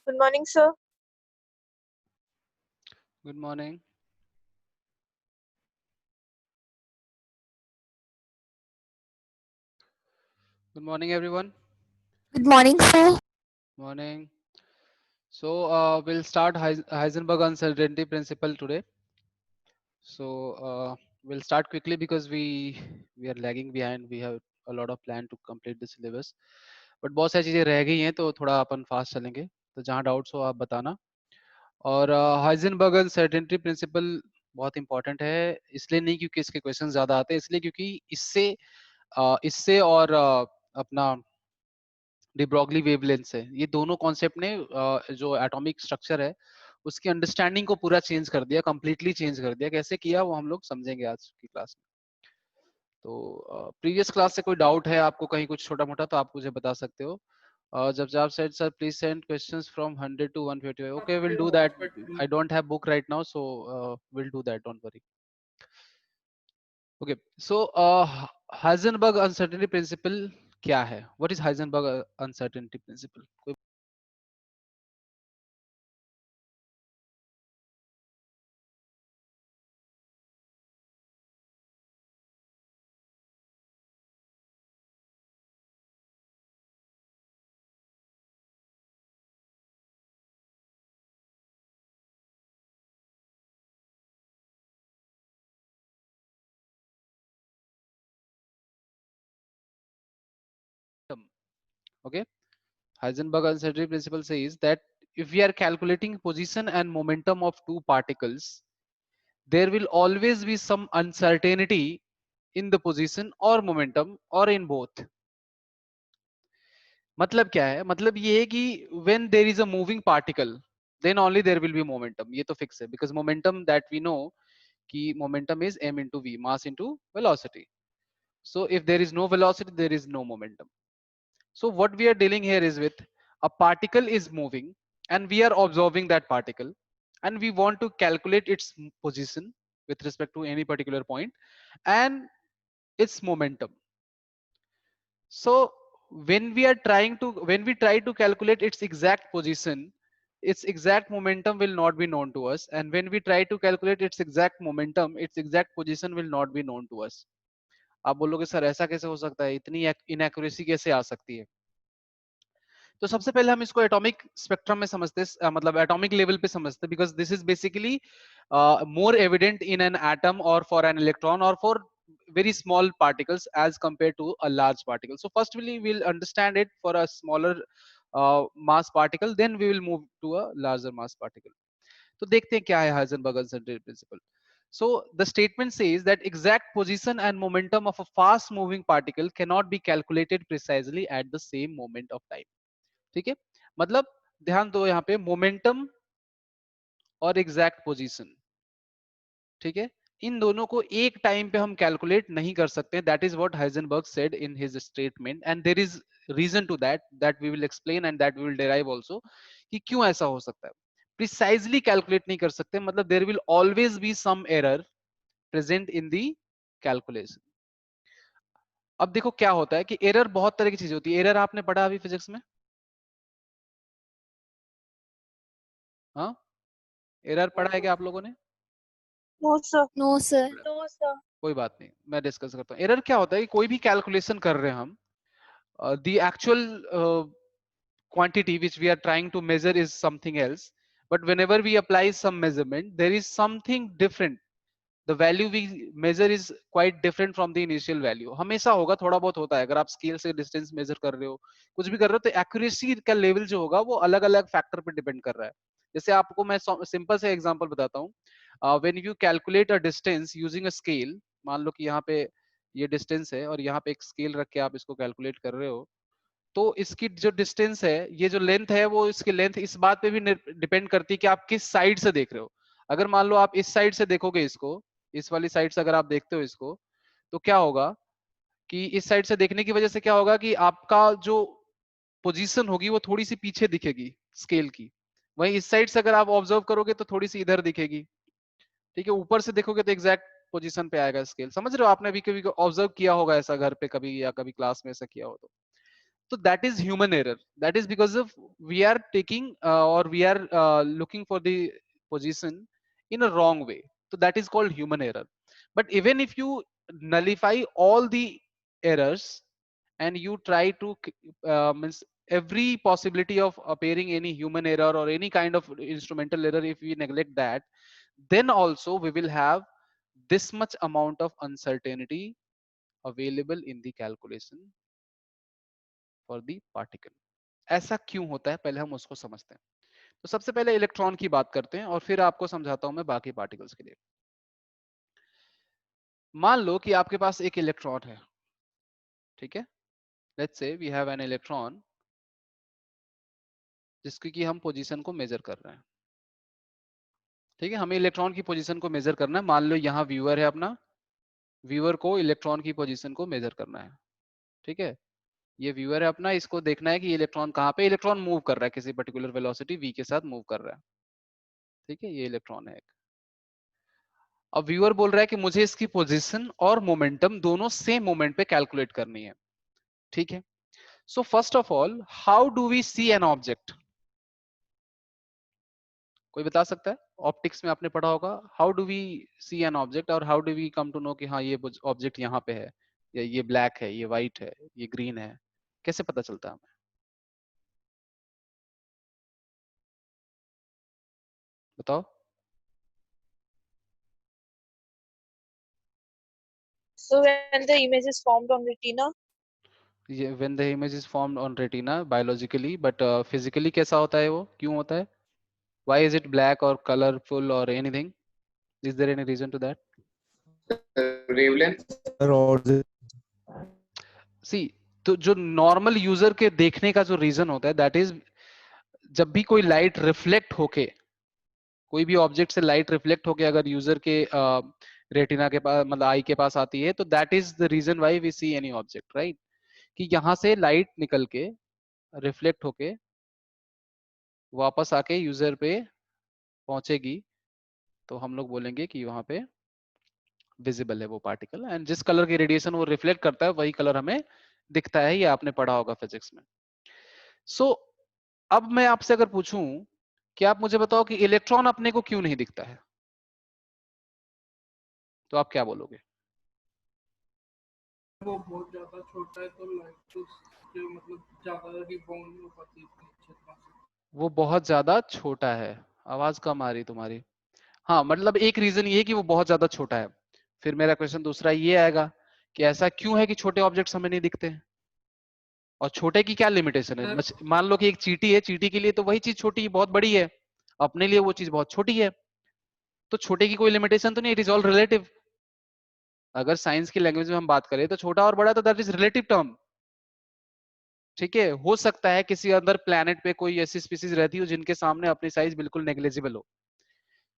Good morning, sir. Good morning. Good morning, everyone. Good morning, sir. Morning. So we'll start Heisenberg uncertainty principle today. So we'll start quickly because we are lagging behind. We have a lot of plan to complete the syllabus. But बहुत सारी चीजें रह गई हैं तो थोड़ा अपन fast चलेंगे. तो जहाँ डाउट्स हो आप बताना. और हाइजेनबर्ग अनसर्टेनिटी प्रिंसिपल बहुत इंपॉर्टेंट है, इसलिए नहीं क्योंकि इसके क्वेश्चन ज्यादा आते हैं, इसलिए क्योंकि इससे और अपना डी ब्रॉगली वेवलेंथ है, ये दोनों कॉन्सेप्ट ने जो एटॉमिक स्ट्रक्चर है उसकी अंडरस्टैंडिंग को पूरा चेंज कर दिया, कंप्लीटली चेंज कर दिया. कैसे किया वो हम लोग समझेंगे आज की क्लास में. तो प्रीवियस क्लास से कोई डाउट है आपको कहीं कुछ छोटा मोटा तो आप मुझे बता सकते हो. जब आप said sir please send questions from 100 to 150. Okay, will do that. I don't have book right now, so will do that, don't worry. Okay, so Heisenberg uncertainty principal क्या है? What is Heisenberg uncertainty principal? Okay, Heisenberg uncertainty principle says that if we are calculating position and momentum of two particles, there will always be some uncertainty in the position or momentum or in both. मतलब क्या है? मतलब ये है कि when there is a moving particle, then only there will be momentum. ये तो fix है, because momentum that we know कि momentum is m into v, mass into velocity. So if there is no velocity, there is no momentum. So what we are dealing here is with a particle is moving and we are observing that particle and we want to calculate its position with respect to any particular point and its momentum. So when we try to calculate its exact position, its exact momentum will not be known to us, and when we try to calculate its exact momentum, its exact position will not be known to us. आप बोलोगे sir ऐसा कैसे हो सकता है, इतनी inaccuracy कैसे आ सकती है? तो सबसे पहले हम इसको एटॉमिक स्पेक्ट्रम में समझते हैं, मतलब एटॉमिक लेवल पे समझते हैं, because this is basically more evident in an atom or for an electron or for very small particles as compared to a large particle. So first we'll understand it for a smaller mass particle, then we will move to a larger mass particle. तो देखते हैं क्या है Heisenberg uncertainty principal. So the statement says that exact position and momentum of a fast moving particle cannot be calculated precisely at the same moment of time. ठीक है, मतलब ध्यान दो यहाँ पे मोमेंटम और एग्जैक्ट पोजीशन, ठीक है, इन दोनों को एक टाइम पे हम कैलकुलेट नहीं कर सकते. That is what Heisenberg said in his statement and there is reason to that we will explain and that we will derive also कि क्यों ऐसा हो सकता है. प्रिसाइजली कैलकुलेट नहीं कर सकते, मतलब there will always be some error present in the calculation. अब देखो क्या होता है कि एरर बहुत तरह की चीज होती है. एरर आपने पढ़ा अभी फिजिक्स में? हाँ, एरर पढ़ा है क्या आप लोगों ने? No, sir. No, sir. No, sir. कोई बात नहीं, मैं डिस्कस करता हूँ. एरर क्या होता है कि कोई भी कैलकुलेशन कर रहे हैं हम, the actual quantity which we are trying to measure is something else, but whenever we apply some measurement there is something different. The value we measure is quite different from the initial value. हमेशा होगा, थोड़ा बहुत होता है. अगर आप scale से distance measure कर रहे हो, कुछ भी कर रहे हो, तो एक्यूरेसी का लेवल जो होगा वो अलग अलग फैक्टर पे डिपेंड कर रहा है. जैसे आपको मैं सिंपल से एग्जांपल बताता हूँ. When you calculate a distance using a scale, मान लो कि यहाँ पे ये डिस्टेंस है और यहाँ पे एक स्केल रख के आप इसको कैलकुलेट कर रहे हो, तो इसकी जो डिस्टेंस है, ये जो लेंथ है, वो इसकी लेंथ इस बात पे भी डिपेंड करती है कि आप किस साइड से देख रहे हो. अगर मान लो आप इस साइड से देखोगे इसको, इस वाली साइड से अगर आप देखते हो इसको, तो क्या होगा कि इस साइड से देखने की वजह से क्या होगा कि आपका जो पोजीशन होगी वो थोड़ी सी पीछे दिखेगी स्केल की. वहीं इस साइड से अगर आप ऑब्जर्व करोगे तो थोड़ी सी इधर दिखेगी. ठीक है, ऊपर से देखोगे तो एग्जैक्ट पोजीशन पे आएगा स्केल. समझ रहे हो? आपने भी कभी ऑब्जर्व किया होगा ऐसा घर पे कभी, या कभी क्लास में ऐसा किया हो तो. तो that is human error. That is because of we are taking or we are looking for the position in a wrong way. So that is called human error. But even if you nullify all the errors and you try to means every possibility of appearing any human error or any kind of instrumental error, if we neglect that, then also we will have this much amount of uncertainty available in the calculation for the particle. ऐसा क्यों होता है, पहले हम उसको समझते हैं. तो सबसे पहले इलेक्ट्रॉन की बात करते हैं और फिर आपको समझाता हूं मैं बाकी पार्टिकल्स के लिए. मान लो कि आपके पास एक इलेक्ट्रॉन है, ठीक है. Let's say we have an electron जिसकी कि हम पोजीशन को मेजर कर रहे हैं, ठीक है. हमें इलेक्ट्रॉन की पोजीशन को मेजर करना है. मान लो यहाँ व्यूअर है अपना, व्यूअर को इलेक्ट्रॉन की पोजीशन को मेजर करना है, ठीक है. ये व्यूअर है अपना, इसको देखना है कि इलेक्ट्रॉन कहाँ पे, इलेक्ट्रॉन मूव कर रहा है किसी पर्टिकुलर वेलोसिटी v के साथ मूव कर रहा है, ठीक है. ये इलेक्ट्रॉन है एक. अब व्यूअर बोल रहा है कि मुझे इसकी पोजीशन और मोमेंटम दोनों सेम मोमेंट पे कैलकुलेट करनी है, ठीक है. So first of all, how do we see an object? कोई बता सकता है? ऑप्टिक्स में आपने पढ़ा होगा, how do we see an object और how do we come to know कि हाँ ये ऑब्जेक्ट यहाँ पे है, या ये ब्लैक है, ये व्हाइट है, ये ग्रीन है, कैसे पता चलता है हमें? बताओ. So when the image is formed on retina, when the image is formed on retina biologically, but physically कैसा होता है वो, क्यों होता है? Why is it black or colorful or anything? Is there any reason to that? wavelength. See, तो जो normal user के देखने का जो रीजन होता है, दैट इज जब भी कोई लाइट रिफ्लेक्ट होके, कोई भी ऑब्जेक्ट से लाइट रिफ्लेक्ट होके अगर यूजर के रेटिना के पास, मतलब आई के पास आती है, तो that is the reason why we see any object, right. कि यहाँ से लाइट निकल के रिफ्लेक्ट होके वापस आके यूजर पे पहुंचेगी, तो हम लोग बोलेंगे कि वहां पे विजिबल है वो पार्टिकल, एंड जिस कलर की रेडिएशन वो रिफ्लेक्ट करता है वही कलर हमें दिखता है. ये आपने पढ़ा होगा फिजिक्स में. सो अब मैं आपसे अगर पूछूं कि आप मुझे बताओ कि इलेक्ट्रॉन अपने को क्यों नहीं दिखता है, तो आप क्या बोलोगे? वो बहुत ज्यादा छोटा है, तो लाइट तो जो मतलब ज्यादा रिबाउंड नहीं हो पाती इतनी अच्छे तरह से. वो बहुत ज्यादा छोटा है. आवाज कम आ रही तुम्हारी. हाँ, मतलब एक रीजन ये है कि वो बहुत ज्यादा छोटा है. फिर मेरा क्वेश्चन दूसरा ये आएगा कि ऐसा क्यों है कि छोटे ऑब्जेक्ट्स हमें नहीं दिखते हैं, और छोटे की क्या लिमिटेशन है? मान लो कि एक चींटी है, चींटी के लिए तो वही चीज छोटी बहुत बड़ी है, अपने लिए वो चीज बहुत छोटी है. तो छोटे की कोई लिमिटेशन तो नहीं, इट इज ऑल रिलेटिव. अगर साइंस की लैंग्वेज में हम बात करें तो छोटा और बड़ा तो दैट इज रिलेटिव टर्म, ठीक है. हो सकता है किसी अदर प्लेनेट पे कोई ऐसी स्पीसीज रहती हो जिनके सामने अपनी साइज बिल्कुल नेग्लिजिबल हो.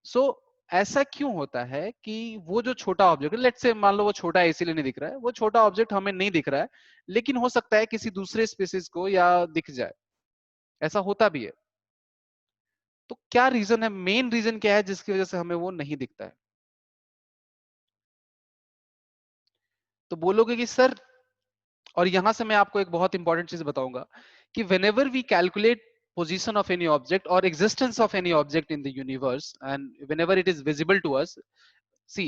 सो ऐसा क्यों होता है कि वो जो छोटा ऑब्जेक्ट, लेट्स से मान लो वो छोटा है इसीलिए नहीं दिख रहा है, वो छोटा ऑब्जेक्ट हमें नहीं दिख रहा है, लेकिन हो सकता है किसी दूसरे स्पीसीज को या दिख जाए, ऐसा होता भी है. तो क्या रीजन है, मेन रीजन क्या है जिसकी वजह से हमें वो नहीं दिखता है? तो बोलोगे कि सर, और यहां से मैं आपको एक बहुत इंपॉर्टेंट चीज बताऊंगा कि whenever we calculate position of any object or existence of any object in the universe, and whenever it is visible to us, see,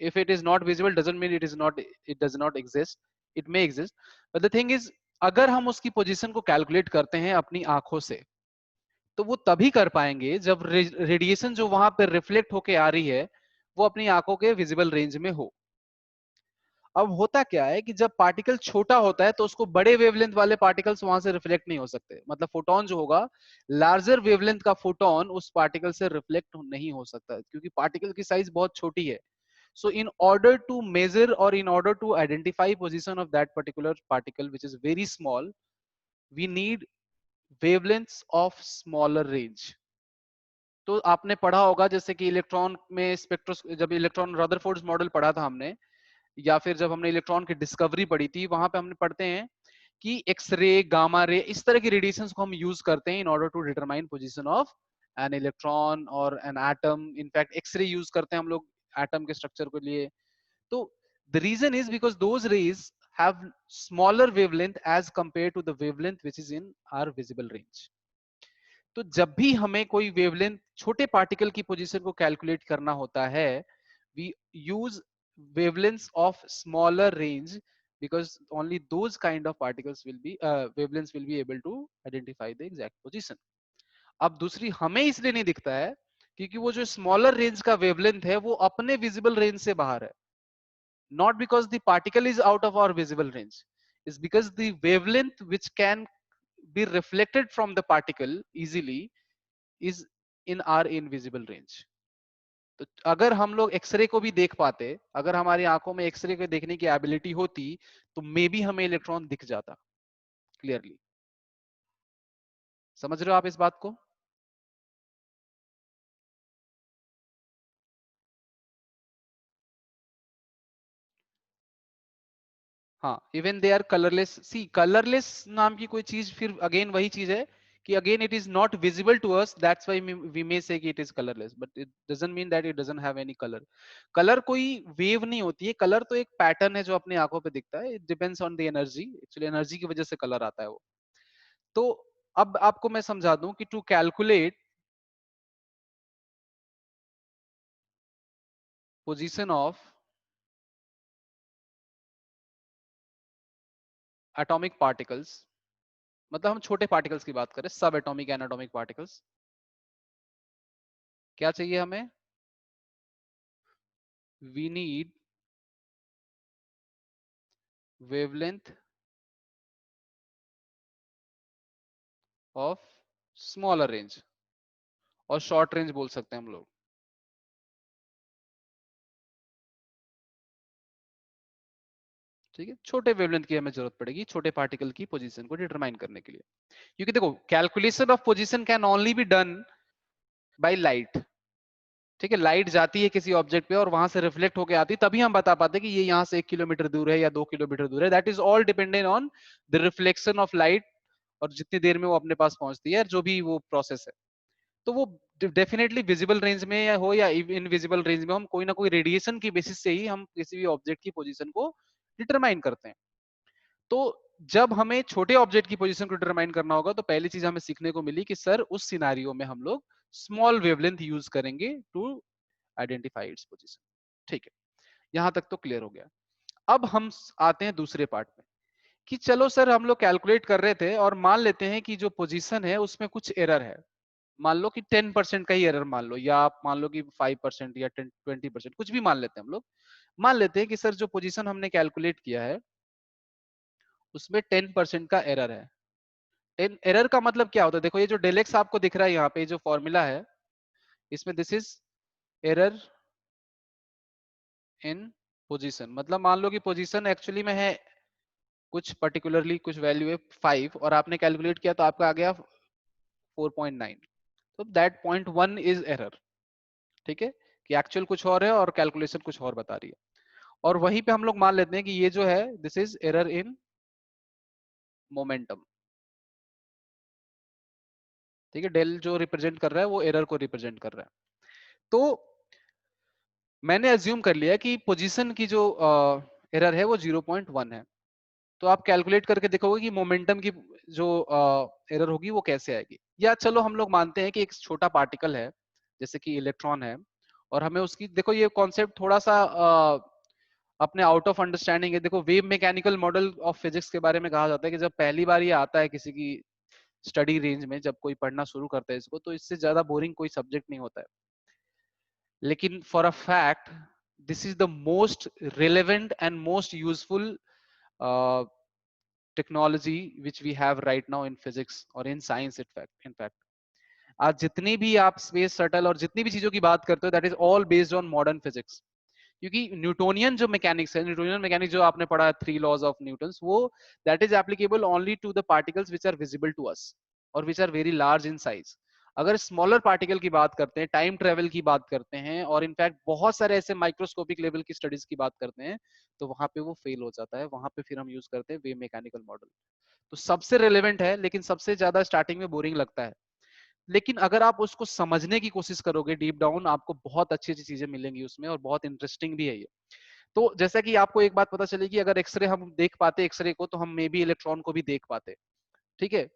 if it is not visible doesn't mean it does not exist. It may exist, but the thing is, अगर हम उसकी position को calculate करते हैं अपनी आंखों से, तो वो तभी कर पाएंगे जब रेडिएशन जो वहां पर रिफ्लेक्ट होके आ रही है वो अपनी आंखों के विजिबल रेंज में हो. अब होता क्या है कि जब पार्टिकल छोटा होता है तो उसको बड़े वेवलेंथ वाले पार्टिकल्स वहां से रिफ्लेक्ट नहीं हो सकते. मतलब फोटोन जो होगा, लार्जर वेवलेंथ का फोटोन उस पार्टिकल से रिफ्लेक्ट नहीं हो सकता क्योंकि पार्टिकल की साइज बहुत छोटी है. So in order to measure or in order to identify position of that particular particle which is very small, we need wavelengths of smaller range. तो आपने पढ़ा होगा जैसे कि इलेक्ट्रॉन में जब इलेक्ट्रॉन रदरफोर्ड मॉडल पढ़ा था हमने, या फिर जब हमने इलेक्ट्रॉन की डिस्कवरी पढ़ी थी, वहां पे हमने पढ़ते हैं कि एक्सरे, गामा रे, इस तरह की रेडिएशंस को हम यूज करते हैं in order to determine position of an electron और an atom. In fact x-ray use करते हैं हम लोग एटम के स्ट्रक्चर के लिए. तो the reason is because those rays have smaller wavelength as compared to the wavelength which is in our visible range. तो जब भी हमें कोई वेवलेंथ छोटे पार्टिकल की पोजीशन को कैलकुलेट करना होता है, we use wavelengths of smaller range because only those kind of particles will be wavelengths will be able to identify the exact position. अब दूसरी हमें इसलिए नहीं दिखता है क्योंकि वो जो स्मॉलर रेंज का वेवलेंथ है वो अपने विजिबल रेंज से बाहर है. Not because the particle is out of our visible range, is because the wavelength which can be reflected from the particle easily is in our invisible range. तो अगर हम लोग एक्सरे को भी देख पाते, अगर हमारी आंखों में एक्सरे को देखने की एबिलिटी होती, तो मे बी हमें इलेक्ट्रॉन दिख जाता क्लियरली. समझ रहे हो आप इस बात को? हाँ, इवन दे आर कलरलेस. सी कलरलेस नाम की कोई चीज फिर अगेन वही चीज है कि again it is not visible to us, that's why we may say कि it is colourless, but it doesn't mean that it doesn't have any colour. Colour कोई वेव नहीं होती है, कलर तो एक पैटर्न है जो अपनी आंखों पे दिखता है. It depends on the energy. Actually energy की वजह से कलर आता है वो. तो अब आपको मैं समझा दूं कि to calculate position of atomic particles, मतलब हम छोटे पार्टिकल्स की बात करें, सब एटॉमिक एंड एटॉमिक पार्टिकल्स, क्या चाहिए हमें? We need wavelength of smaller range और शॉर्ट रेंज बोल सकते हैं हम लोग. ठीक है, छोटे वेवलेंथ की हमें जरूरत पड़ेगी छोटे पार्टिकल की पोजीशन को डिटरमाइन करने के लिए. क्योंकि देखो calculation of position can only be done by light. ठीक है, लाइट जाती है किसी ऑब्जेक्ट पे और वहां से रिफ्लेक्ट होकर आती है, तभी हम बता पाते कि ये यहाँ से 1 किलोमीटर दूर है या 2 किलोमीटर दूर है. That is all dependent on the reflection of light और जितनी देर में वो अपने पास पहुंचती है, जो भी वो प्रोसेस है. तो वो डेफिनेटली विजिबल रेंज में या हो या इनविजिबल रेंज में, हम कोई ना कोई रेडिएशन की बेसिस से ही हम किसी भी ऑब्जेक्ट की पोजीशन को डिटरमाइन करते हैं. तो जब हमें छोटे ऑब्जेक्ट की पोजीशन को डिटरमाइन करना होगा तो पहली चीज हमें सीखने को मिली कि सर उस सिनारियो में हम लोग स्मॉल वेवलेंथ यूज करेंगे टू आइडेंटिफाई इट्स पोजीशन. ठीक है, यहां तक तो क्लियर हो गया. अब हम आते हैं दूसरे पार्ट में कि चलो सर हम लोग कैलकुलेट कर रहे थे और मान लेते हैं कि जो पोजीशन है उसमें कुछ एरर है. मान लो कि 10% का ही एरर मान लो, या आप मान लो कि 5% या 20%, कुछ भी मान लेते हैं हम लोग. मान लेते हैं कि सर जो पोजीशन हमने कैलकुलेट किया है उसमें 10% का एरर है. एरर का मतलब क्या होता है? देखो ये जो डेल एक्स आपको दिख रहा है यहाँ पे, जो फॉर्मूला है इसमें this is error in position. मतलब मान लो कि पोजीशन एक्चुअली में है कुछ पर्टिकुलरली कुछ वैल्यू है 5 और आपने कैलकुलेट किया तो आपका आ गया 4.9. तो दैट 0.1 इज एरर. ठीक है, कि एक्चुअल कुछ और है और कैलकुलेशन कुछ और बता रही है. और वहीं पे हम लोग मान लेते हैं कि ये जो है this is error in momentum. ठीक है, डेल जो रिप्रेजेंट कर रहा है वो एरर को रिप्रेजेंट कर रहा है. तो मैंने अज्यूम कर लिया कि पोजीशन की जो एरर है वो 0.1 है. तो आप कैलकुलेट करके देखोगे कि मोमेंटम की जो एरर होगी वो कैसे आएगी. या चलो हम लोग मानते हैं कि एक छोटा पार्टिकल है जैसे कि इलेक्ट्रॉन है और हमें उसकी, देखो ये कॉन्सेप्ट थोड़ा सा अपने आउट ऑफ अंडरस्टैंडिंग है. देखो wave mechanical model of physics के बारे में कहा जाता है कि जब पहली बार ये आता है किसी की स्टडी रेंज में, जब कोई पढ़ना शुरू करता है इसको, तो इससे ज्यादा बोरिंग कोई सब्जेक्ट नहीं होता है. लेकिन for a fact this is the most relevant and most useful technology which we have right now in physics और इन साइंस. इनफैक्ट आज जितनी भी आप स्पेस शटल और जितनी भी चीजों की बात करते हो that is all based on modern physics. क्योंकि न्यूटोनियन जो मैकेनिक्स है, न्यूटोनियन मैकेनिक्स जो आपने पढ़ा है 3 लॉज ऑफ न्यूटन, वो that is applicable only to the particles which are visible to us और which are very large in size. अगर स्मॉलर पार्टिकल की बात करते हैं, टाइम ट्रेवल की बात करते हैं और इनफैक्ट बहुत सारे ऐसे माइक्रोस्कोपिक लेवल की स्टडीज की बात करते हैं, तो वहां पे वो फेल हो जाता है. वहां पे फिर हम यूज करते हैं वेव मैकेनिकल मॉडल. तो सबसे रिलेवेंट है लेकिन सबसे ज्यादा स्टार्टिंग में बोरिंग लगता है. लेकिन अगर आप उसको समझने की कोशिश करोगे डीप डाउन, आपको बहुत अच्छी अच्छी चीजें मिलेंगी उसमें और बहुत इंटरेस्टिंग भी है ये. तो जैसा कि आपको एक बात पता चलेगी, अगर एक्सरे हम देख पाते एक्सरे को, तो हम मे बी इलेक्ट्रॉन को भी देख पाते, ठीक है।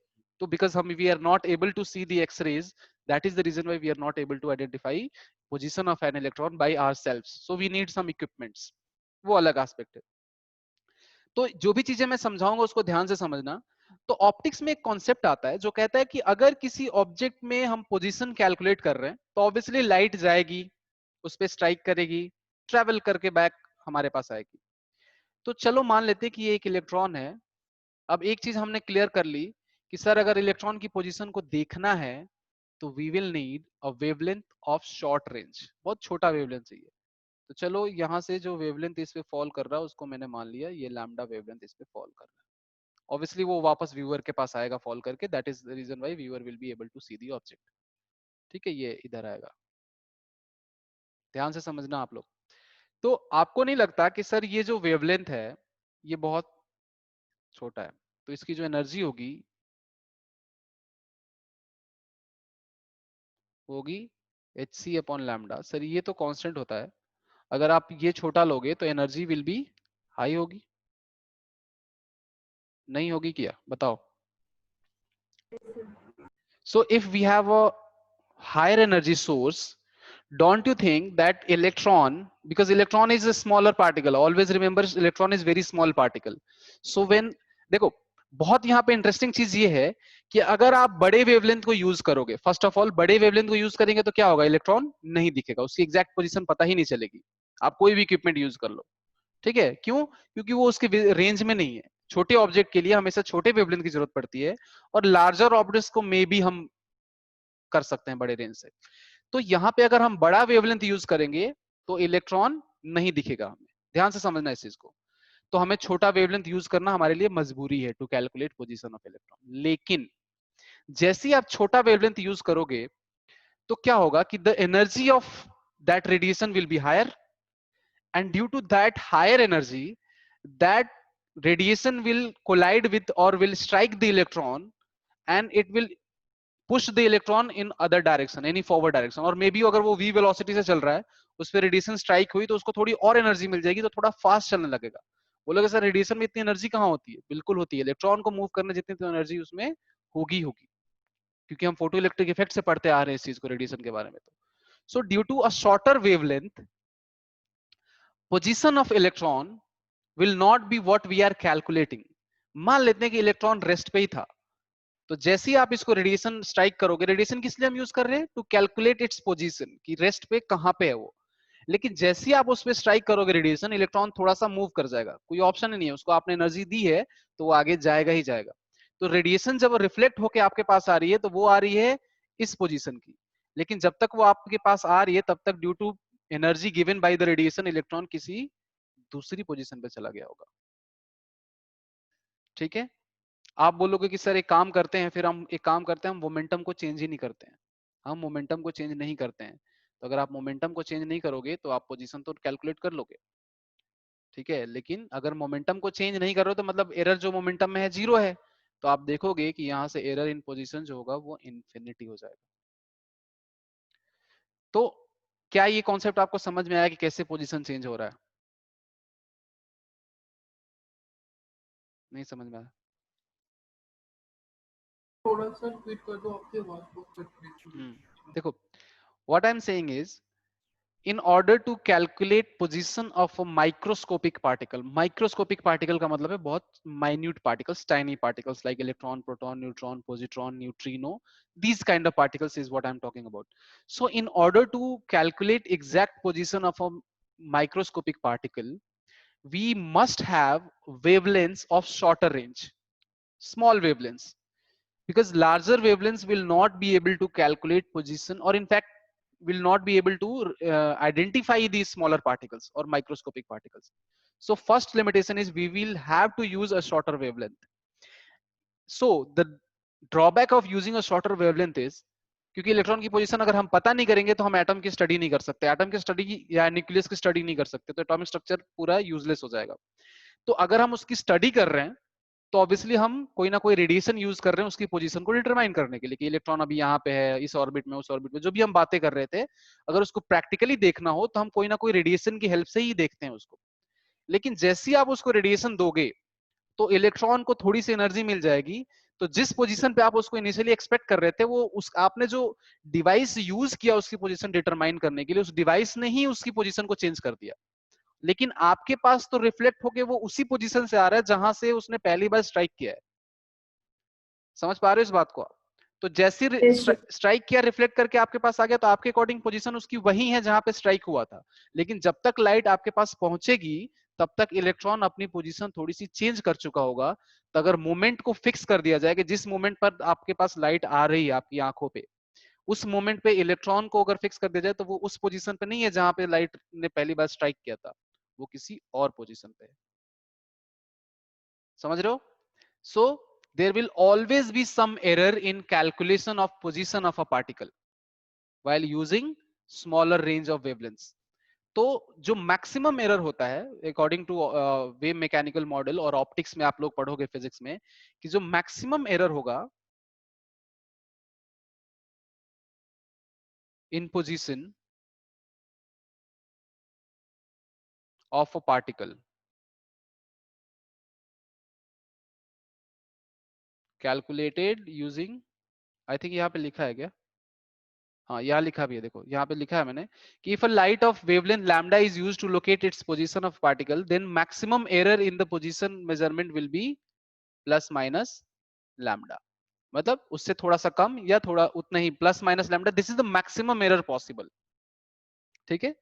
तो बिकॉज हम we are not able to see the x-rays, that is the reason why we are not able to identify position of an electron by ourselves, so we need some equipments, वो अलग aspect है। तो जो भी चीजें मैं समझाऊंगा उसको ध्यान से समझना। तो ऑप्टिक्स में एक कॉन्सेप्ट आता है जो कहता है कि अगर किसी ऑब्जेक्ट में हम पोजीशन कैलकुलेट कर रहे हैं तो ऑब्वियसली लाइट जाएगी, उस पर स्ट्राइक करेगी, ट्रेवल करके बैक हमारे पास आएगी। तो चलो मान लेते हैं कि ये एक इलेक्ट्रॉन है। अब एक चीज हमने क्लियर कर ली कि सर अगर इलेक्ट्रॉन की पोजीशन को देखना है तो we will need a wavelength of short range, बहुत छोटा वेवलेंथ चाहिए। तो चलो यहाँ से जो वेवलेंथ इस पे फॉल कर रहा है उसको मैंने मान लिया ये लैम्डा वेवलेंथ इस पे फॉल कर रहा है। ऑब्वियसली वो वापस व्यूअर के पास आएगा फॉल करके, that is the reason why viewer will be able to see the object, ठीक है। ये इधर आएगा, ध्यान से समझना आप लोग। तो आपको नहीं लगता कि सर ये जो वेवलेंथ है ये बहुत छोटा है, तो इसकी जो एनर्जी होगी होगी h c upon lambda. Sir ये तो कांस्टेंट होता है, अगर आप ये छोटा लोगे तो एनर्जी विल बी हाई होगी, नहीं होगी क्या बताओ। So if we have a higher energy source, don't you think that electron, because electron is a smaller particle, always remember electron is very small particle. So when देखो बहुत यहाँ पे interesting चीज ये है कि अगर आप बड़े वेवलेंथ को यूज करोगे, फर्स्ट ऑफ ऑल बड़े वेवलेंथ को यूज करेंगे तो क्या होगा, इलेक्ट्रॉन नहीं दिखेगा, उसकी एग्जैक्ट पोजीशन पता ही नहीं चलेगी, आप कोई भी इक्विपमेंट यूज कर लो, ठीक है। क्यों? क्योंकि वो उसके रेंज में नहीं है। छोटे ऑब्जेक्ट के लिए हमेशा छोटे वेवलेंथ की जरूरत पड़ती है, और लार्जर ऑब्जेक्ट्स को मे बी हम कर सकते हैं बड़े रेंज से। तो यहाँ पे अगर हम बड़ा वेवलेंथ यूज करेंगे तो इलेक्ट्रॉन नहीं दिखेगा हमें, ध्यान से समझना इस चीज को। तो हमें छोटा वेवलेंथ यूज करना हमारे लिए मजबूरी है to calculate position of electron. लेकिन जैसे ही आप छोटा वेवलेंथ यूज करोगे तो क्या होगा कि the energy of that radiation will be higher, and due to that higher energy, that radiation will collide with or will strike the electron, and it will push the electron in other direction, any forward direction, और may be अगर वो v velocity से चल रहा है उस पर radiation strike हुई तो उसको थोड़ी और एनर्जी मिल जाएगी, तो थोड़ा फास्ट चलने लगेगा। बोलोगे सर रेडिएशन में इतनी एनर्जी कहाँ होती है? बिल्कुल होती है, इलेक्ट्रॉन को मूव करने जितनी तो एनर्जी उसमें होगी होगी, क्योंकि हम फोटो इलेक्ट्रिक इफेक्ट से पढ़ते आ रहे हैं इस चीज को, रेडिएशन के बारे में। तो so due to a shorter wavelength, position of electron will not be what we are calculating. मान लेते हैं कि इलेक्ट्रॉन रेस्ट पे ही था, तो जैसे ही आप इसको रेडिएशन स्ट्राइक करोगे, रेडिएशन किस लिए हम यूज कर रहे हैं? टू कैलकुलेट इट्स पोजीशन, कि रेस्ट पे कहां पे है वो। लेकिन जैसे ही आप उस पर स्ट्राइक करोगे रेडिएशन, इलेक्ट्रॉन थोड़ा सा मूव कर जाएगा, कोई ऑप्शन ही नहीं है, उसको आपने एनर्जी दी है तो वो आगे जाएगा ही जाएगा। तो रेडिएशन जब रिफ्लेक्ट होके आपके पास आ रही है तो वो आ रही है इस पोजीशन की, लेकिन जब तक वो आपके पास आ रही है तब तक due to energy given by the radiation electron किसी दूसरी पोजीशन पे चला गया होगा, ठीक है। आप बोलोगे कि सर एक काम करते हैं, फिर हम एक काम करते हैं, हम मोमेंटम को चेंज ही नहीं करते हैं। हम मोमेंटम को चेंज नहीं करते हैं, तो अगर आप मोमेंटम को चेंज नहीं करोगे तो आप पोजीशन तो कैलकुलेट कर लोगे, ठीक है। लेकिन अगर मोमेंटम को चेंज नहीं करो तो मतलब एरर जो मोमेंटम में है जीरो है, तो आप देखोगे कि यहाँ से एरर इन पोजीशन जो होगा वो इन्फिनिटी हो जाएगा। तो क्या ये कॉन्सेप्ट आपको समझ में आया कि कैसे पोजीशन चेंज हो रहा है? नहीं समझ में आया? थोड़ा सा रिपीट कर दो, आपकी आवाज बहुत कट रही है। देखो, what I'm saying is, in order to calculate position of a microscopic particle का मतलब है बहुत minute particles, tiny particles like electron, proton, neutron, positron, neutrino, these kind of particles is what I'm talking about. So in order to calculate exact position of a microscopic particle, we must have wavelengths of shorter range, small wavelengths, because larger wavelengths will not be able to calculate position, or in fact will not be able to identify these smaller particles or microscopic particles. So first limitation is we will have to use a shorter wavelength. So the drawback of using a shorter wavelength is, क्योंकि electron की position अगर हम पता नहीं करेंगे तो हम atom की स्टडी नहीं कर सकते, एटम की स्टडी या न्यूक्लियस की स्टडी नहीं कर सकते, तो एटॉमिक स्ट्रक्चर पूरा यूजलेस हो जाएगा। तो अगर हम उसकी स्टडी कर रहे हैं तो ऑब्वियसली हम कोई ना कोई रेडिएशन यूज कर रहे हैं उसकी पोजीशन को डिटरमाइन करने के लिए, कि इलेक्ट्रॉन अभी यहाँ पे है, इस ऑर्बिट में, उस ऑर्बिट में, जो भी हम बातें कर रहे थे, अगर उसको प्रैक्टिकली देखना हो तो हम कोई ना कोई रेडिएशन की हेल्प से ही देखते हैं उसको। लेकिन जैसे ही आप उसको रेडिएशन दोगे तो इलेक्ट्रॉन को थोड़ी सी एनर्जी मिल जाएगी, तो जिस पोजीशन पे आप उसको इनिशियली एक्सपेक्ट कर रहे थे, वो उस आपने जो डिवाइस यूज किया उसकी पोजीशन डिटरमाइन करने के लिए, उस डिवाइस ने ही उसकी पोजीशन को चेंज कर दिया, लेकिन आपके पास तो रिफ्लेक्ट होके वो उसी पोजीशन से आ रहा है जहां से उसने पहली बार स्ट्राइक किया है। समझ पा रहे हो इस बात को आप? तो जैसे स्ट्राइक किया, रिफ्लेक्ट करके आपके पास आ गया, तो आपके अकॉर्डिंग पोजीशन उसकी वही है जहां पे स्ट्राइक हुआ था, लेकिन जब तक लाइट आपके पास पहुंचेगी तब तक इलेक्ट्रॉन अपनी पोजीशन थोड़ी सी चेंज कर चुका होगा। तो अगर मोमेंट को फिक्स कर दिया जाए कि जिस मोमेंट पर आपके पास लाइट आ रही है आपकी आंखों पे, उस मोमेंट पे इलेक्ट्रॉन को अगर फिक्स कर दिया जाए, तो वो उस पोजीशन पे नहीं है जहां पे लाइट ने पहली बार स्ट्राइक किया था, वो किसी और पोजीशन पे है। समझ रहे हो? So there will always be some error in calculation of position of a particle while using smaller range of wavelengths. तो जो मैक्सिमम एरर होता है according to wave mechanical model, और ऑप्टिक्स में आप लोग पढ़ोगे फिजिक्स में, कि जो मैक्सिमम एरर होगा इन position of a particle calculated using, I think यहाँ पे लिखा है क्या? हाँ, यहाँ लिखा भी है, देखो यहाँ पे लिखा है मैंने कि if a light of wavelength lambda is used to locate its position of particle, then maximum error in the position measurement will be plus minus lambda. मतलब उससे थोड़ा सा कम या थोड़ा उतना ही, plus minus lambda, this is the maximum error possible. ठीक है,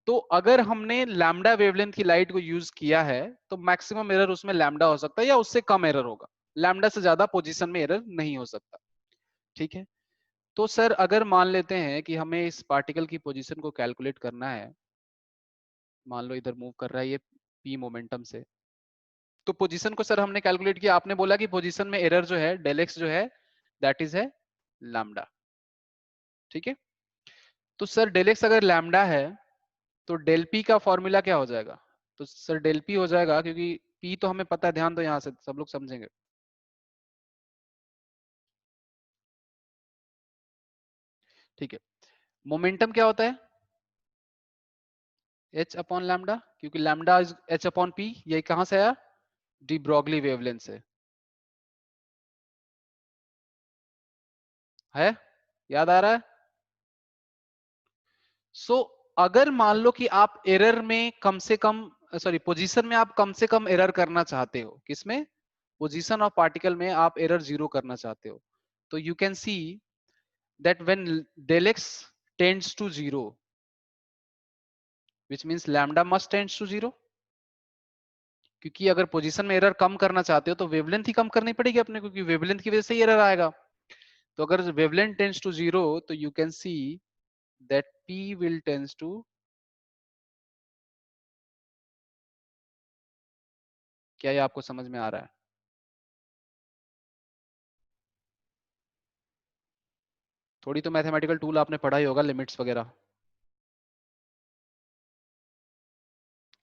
तो अगर हमने लैम्डा वेवलेंथ की लाइट को यूज किया है तो मैक्सिमम एरर उसमें लैम्डा हो सकता है या उससे कम एरर होगा, लैम्डा से ज्यादा पोजीशन में एरर नहीं हो सकता। ठीक है, तो सर अगर मान लेते हैं कि हमें इस पार्टिकल की पोजीशन को कैलकुलेट करना है, मान लो इधर मूव कर रहा है ये पी मोमेंटम से, तो पोजीशन को सर हमने कैलकुलेट किया, आपने बोला कि पोजीशन में एरर जो है डेल एक्स जो है दैट इज है लैम्डा। ठीक है, तो सर डेल एक्स अगर लैम्डा है तो डेल पी का फॉर्मूला क्या हो जाएगा? तो सर डेल पी हो जाएगा, क्योंकि पी तो हमें पता है, ध्यान दो यहां से सब लोग समझेंगे। ठीक है, मोमेंटम क्या होता है? एच अपॉन लैम्डा, क्योंकि lambda is H upon P, ये कहां से आया? डी ब्रॉगली वेवलेंथ से है, याद आ रहा है? सो अगर मान लो कि आप एरर में कम से कम, सॉरी पोजीशन में आप कम से कम एरर करना चाहते हो, किसमें? पोजीशन ऑफ पार्टिकल में आप एरर जीरो करना चाहते हो, तो you can see that when del x tends to 0, which means lambda must tends to 0, क्योंकि अगर पोजीशन में एरर कम करना चाहते हो तो वेवलेंथ ही कम करनी पड़ेगी अपने को, क्योंकि वेवलेंथ की वजह से ही एरर आएगा। तो अगर वेवलेंथ टेंड्स टू 0 तो you can see that p will tends to, क्या ये आपको समझ में आ रहा है? थोड़ी तो मैथमेटिकल टूल आपने पढ़ा ही होगा, लिमिट्स वगैरह।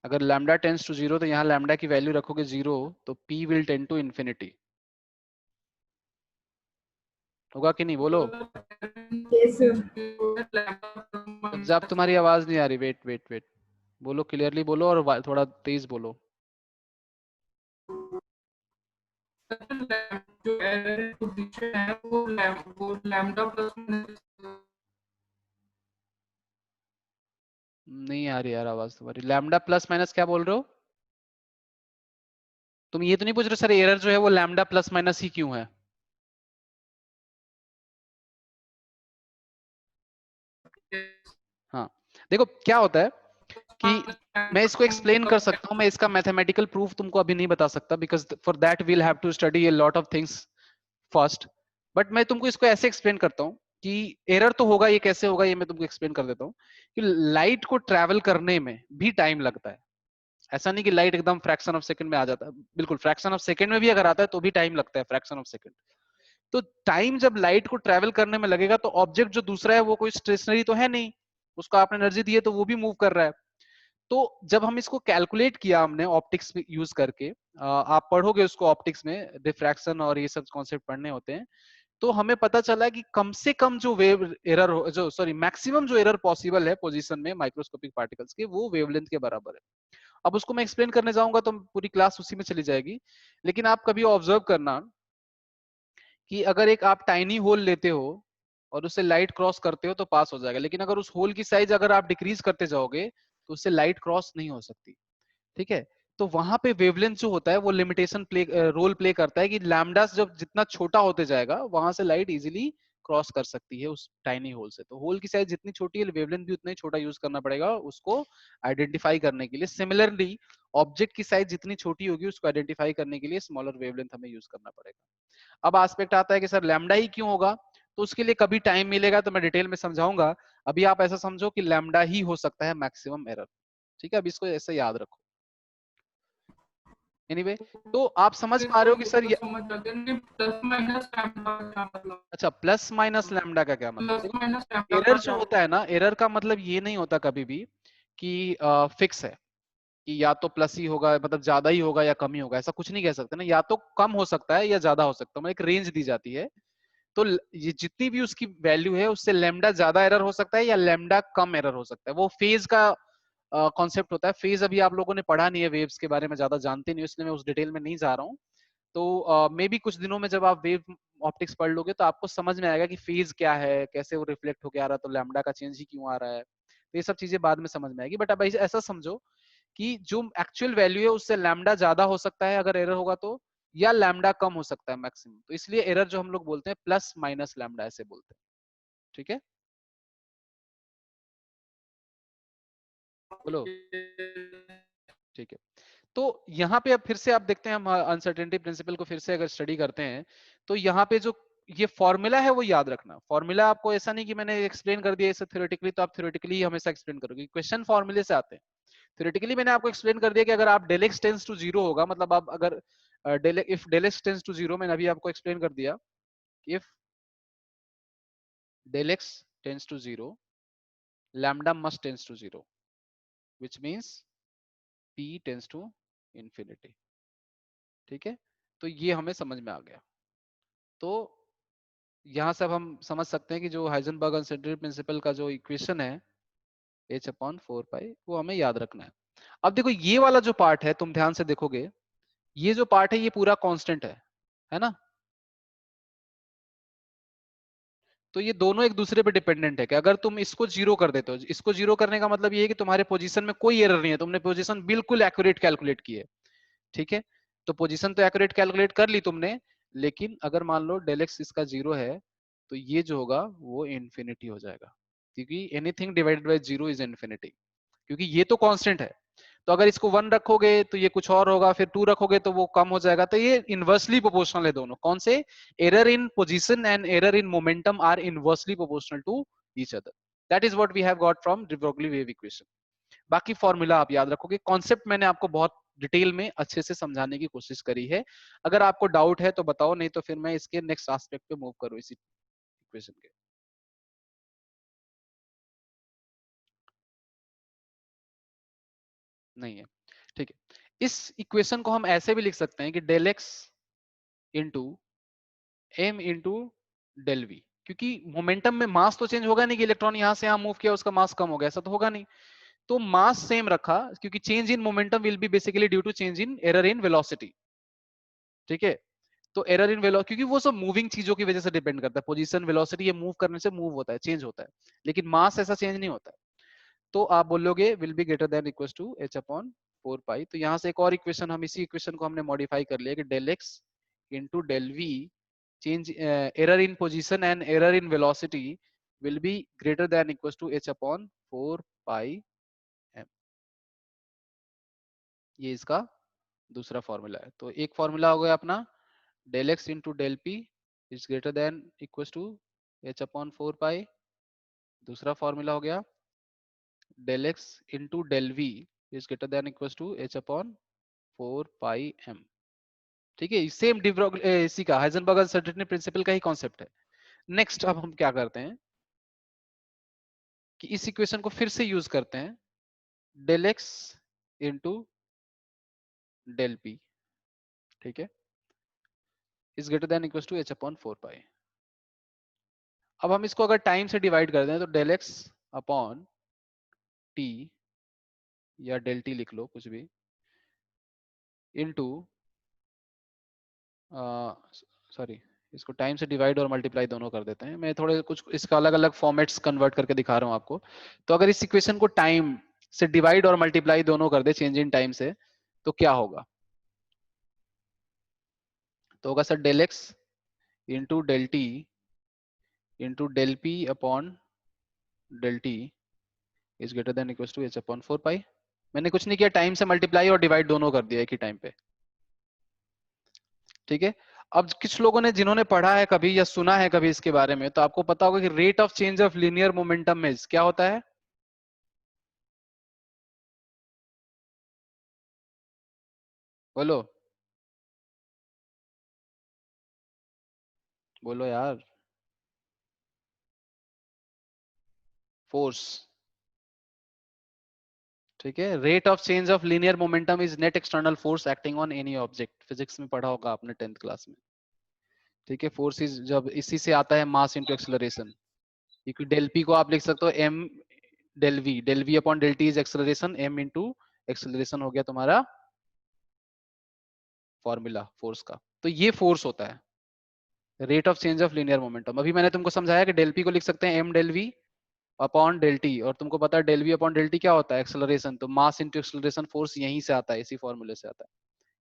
अगर लैम्डा टेंड्स टू 0 तो यहाँ लैम्डा की वैल्यू रखोगे 0 तो p will tend to infinity, होगा कि नहीं बोलो? Yes, sir. जब तुम्हारी आवाज नहीं आ रही, वेट वेट वेट, बोलो क्लियरली बोलो और थोड़ा तेज बोलो। जो एरर पोजीशन है वो लैम्डा प्लस नहीं आ रही यार आवाज तुम्हारी, लैम्डा प्लस माइनस क्या बोल रहे हो तुम? ये तो नहीं पूछ रहे सर एरर जो है वो लैम्डा प्लस माइनस ही क्यों है? हाँ, देखो क्या होता है कि मैं इसको एक्सप्लेन कर सकता हूँ, मैं इसका मैथमेटिकल प्रूफ तुमको अभी नहीं बता सकता, because for that we'll have to study a lot of things first. But मैं तुमको इसको ऐसे एक्सप्लेन करता हूँ कि एरर तो होगा, ये कैसे होगा ये मैं तुमको एक्सप्लेन कर देता हूँ कि लाइट को ट्रैवल करने में भी टाइम लगता है। ऐसा नहीं कि लाइट एकदम फ्रैक्शन ऑफ सेकंड में आ जाता है, बिल्कुल फ्रैक्शन ऑफ सेकंड में भी अगर आता है तो भी टाइम लगता है, फ्रैक्शन ऑफ सेकंड। तो टाइम जब लाइट को ट्रैवल करने में लगेगा तो ऑब्जेक्ट जो दूसरा है वो कोई स्टेशनरी तो है नहीं, उसको आपने एनर्जी दी है तो वो भी मूव कर रहा है। तो जब हम इसको कैलकुलेट किया हमने ऑप्टिक्स यूज करके, आप पढ़ोगे उसको ऑप्टिक्स में, डिफ्रैक्शन और ये सब कॉन्सेप्ट पढ़ने होते हैं, तो हमें पता चला कि कम से कम जो वेव एरर जो सॉरी मैक्सिमम जो एरर पॉसिबल है पोजीशन में माइक्रोस्कोपिक पार्टिकल्स के, वो वेवलेंथ के बराबर है। अब उसको मैं एक्सप्लेन करने जाऊंगा तो पूरी क्लास उसी में चली जाएगी। लेकिन आप कभी ऑब्जर्व करना कि अगर एक आप टाइनी होल लेते हो और उससे लाइट क्रॉस करते हो तो पास हो जाएगा, लेकिन अगर उस होल की साइज अगर आप डिक्रीज करते जाओगे तो उससे लाइट क्रॉस नहीं हो सकती। ठीक है, तो वहां पे वेवलेंथ जो होता है वो लिमिटेशन रोल प्ले करता है कि लैम्डा जब जितना छोटा होते जाएगा वहां से लाइट इजीली क्रॉस कर सकती है उस टाइनी होल से। तो होल की साइज जितनी छोटी है वेवलेंथ भी उतना ही छोटा यूज करना पड़ेगा उसको आइडेंटिफाई करने के लिए। सिमिलरली ऑब्जेक्ट की साइज जितनी छोटी होगी उसको आइडेंटिफाई करने के लिए स्मॉलर वेवलेंथ हमें यूज करना पड़ेगा। अब एस्पेक्ट आता है कि सर लैम्डा ही क्यों होगा, तो उसके लिए कभी टाइम मिलेगा तो मैं डिटेल में समझाऊंगा। अभी आप ऐसा समझो कि लैम्डा ही हो सकता है मैक्सिमम एरर। ठीक है, अब इसको ऐसे याद रखो। एनीवे, तो आप समझ पा रहे हो कि ये सर तो ये, समझ जाते हैं प्लस माइनस लैम्डा का क्या मतलब। अच्छा प्लस माइनस लैम्डा का क्या मतलब? प्लस देखो माइनस लैम्डा का एरर जो क्या होता है ना, एरर का मतलब ये नहीं होता कभी भी कि फिक्स है कि या तो प्लस ही होगा, मतलब ज्यादा ही होगा या कम ही होगा, ऐसा कुछ नहीं कह सकते ना। या तो कम हो सकता है या ज्यादा हो सकता है, मतलब एक रेंज दी जाती है। तो ये जितनी भी उसकी वैल्यू है उससे लेमडा ज्यादा एरर हो सकता है या लेमडा कम एरर हो सकता है। वो फेज का कॉन्सेप्ट होता है। फेज अभी आप लोगों ने पढ़ा नहीं है, वेव्स के बारे में ज्यादा जानते नहीं हो, इसलिए मैं उस डिटेल में नहीं जा रहा हूँ। तो मे बी कुछ दिनों में जब आप वेव ऑप्टिक्स पढ़ लोगे तो आपको समझ में आएगा कि फेज क्या है, कैसे वो रिफ्लेक्ट होकर आ रहा है, तो लैम्डा का चेंज ही क्यों आ रहा है। तो ये सब चीजें बाद में समझ में आएगी। बट अब ऐसा समझो कि जो एक्चुअल वैल्यू है उससे लैम्डा ज्यादा हो सकता है अगर एरर होगा तो, या लैम्डा कम हो सकता है मैक्सिमम। तो इसलिए एरर जो हम लोग बोलते हैं प्लस माइनस लैम्डा ऐसे बोलते हैं। ठीक है, बोलो। ठीक है, तो यहाँ पे अब फिर से आप देखते हैं, हम अनसर्टेनिटी प्रिंसिपल को फिर से अगर स्टडी करते हैं तो यहाँ पे जो ये फॉर्मूला है वो याद रखना। फॉर्मूला आपको ऐसा नहीं कि मैंने एक्सप्लेन कर दिया इसे थ्योरेटिकली तो आप थ्योरेटिकली ही हमेशा एक्सप्लेन करोगे, क्वेश्चन फॉर्मूले से आते हैं। थ्योरेटिकली मैंने आपको एक्सप्लेन कर दिया कि अगर आप del x tends to zero होगा, मतलब आप अगर if del x tends to zero, मैंने अभी आपको एक्सप्लेन कर दिया if del x tends to zero lambda must tends to zero, which means p tends to infinity. ठीक है, तो ये हमें समझ में आ गया। तो यहाँ से अब हम समझ सकते हैं कि जो हाइजेनबर्ग अनसर्टेनिटी प्रिंसिपल का जो इक्वेशन है h अपॉन 4 पाई, वो हमें याद रखना है। अब देखो ये वाला जो पार्ट है, तुम ध्यान से देखोगे ये जो पार्ट है ये पूरा कांस्टेंट है ना। तो ये दोनों एक दूसरे पे डिपेंडेंट है कि अगर तुम इसको जीरो कर देते हो, इसको जीरो करने का मतलब ये है कि तुम्हारे पोजीशन में कोई एरर नहीं है, तुमने पोजीशन बिल्कुल एक्यूरेट कैलकुलेट की है। ठीक है, तो पोजीशन तो एक्यूरेट कैलकुलेट कर ली तुमने, लेकिन अगर मान लो डेल एक्स इसका जीरो है तो ये जो होगा वो इन्फिनिटी हो जाएगा, क्योंकि anything divided by zero is infinity, क्योंकि ये तो कांस्टेंट है। तो अगर इसको 1 रखोगे तो ये कुछ और होगा, फिर 2 रखोगे तो वो कम हो जाएगा। तो ये इनवर्सली प्रोपोर्शनल है दोनों। कौन से? Error in position and error in momentum are inversely proportional to each other. That is what we have got from de Broglie wave equation. बाकी फॉर्मूला आप याद रखोगे, कॉन्सेप्ट मैंने आपको बहुत डिटेल में अच्छे से समझाने की कोशिश करी है। अगर आपको डाउट है तो बताओ, नहीं तो फिर मैं इसके नेक्स्ट एस्पेक्ट पे मूव करूं इसी इक्वेशन के। नहीं है, ठीक है। इस इक्वेशन को हम ऐसे भी लिख सकते हैं कि del x into m into del v, क्योंकि मोमेंटम में मास तो चेंज होगा नहीं कि इलेक्ट्रॉन यहां से यहां मूव किया उसका मास कम हो गया, ऐसा तो होगा नहीं। तो मास सेम रखा, क्योंकि change in momentum will be basically due to change in error in velocity. ठीक है, तो एरर इन वेलो, क्योंकि वो सब मूविंग चीजों की वजह से डिपेंड करता है, पोजीशन वेलोसिटी ये मूव करने से मूव होता है, चेंज होता है, लेकिन मास ऐसा चेंज नहीं होता है। तो आप बोलोगे will be greater than equal to h upon 4 pi. तो यहाँ से एक और इक्वेशन, हम इसी इक्वेशन को हमने मॉडिफाई कर लिया कि del x into del v change error in position and error in velocity will be greater than equals to h upon 4 pi m। ये इसका दूसरा फॉर्मूला है। तो एक फॉर्मूला हो गया अपना del x into del p is greater than equals to h upon 4 pi. दूसरा फॉर्मूला हो गया del x into del v is greater than equals to h upon 4 pi m। ठीक है, सेम इसी का हाइजेनबर्ग अनसर्टेनिटी प्रिंसिपल का ही concept है। Next अब हम क्या करते हैं कि इस इक्वेशन को फिर से यूज करते हैं, del x into del p, ठीक है, is greater than equal to h upon 4 pi. अब हम इसको अगर टाइम से डिवाइड कर दें तो डेल एक्स अपॉन टी या डेल टी लिख लो कुछ भी, इनटू सॉरी इसको टाइम से डिवाइड और मल्टीप्लाई दोनों कर देते हैं। मैं थोड़े कुछ इसका अलग अलग फॉर्मेट्स कन्वर्ट करके दिखा रहा हूं आपको। तो अगर इस इक्वेशन को टाइम से डिवाइड और मल्टीप्लाई दोनों कर दे चेंज इन टाइम से, तो क्या होगा? तो होगा sir del x into del t into del p upon del t is greater than equal to H upon 4 pi. मैंने कुछ नहीं किया, टाइम से मल्टीप्लाई और डिवाइड दोनों कर दिया एक ही टाइम पे। ठीक है। अब कुछ लोगों ने जिन्होंने पढ़ा है कभी या सुना है कभी इसके बारे में, तो आपको पता होगा कि rate of change of linear momentum में क्या होता है? बोलो बोलो यार। फोर्स। ठीक है। Rate of change of linear momentum is net external force acting on any object. Physics में पढ़ा होगा आपने 10th क्लास में। ठीक है। फोर्स इज, जब इसी से आता है मास इंटू एक्सेलरेशन, क्योंकि डेल पी को आप लिख सकते हो m del v upon del t is acceleration, m into acceleration हो गया तुम्हारा फॉर्मूला फोर्स का। तो ये फोर्स होता है rate of change of linear momentum. अभी मैंने तुमको समझाया कि डेल पी को लिख सकते हैं m del v upon del t, और तुमको पता है del v upon del t क्या होता है? एक्सेलरेशन। तो मास इंटू एक्सेलरेशन फोर्स यहीं से आता है, इसी फॉर्मूले से आता है।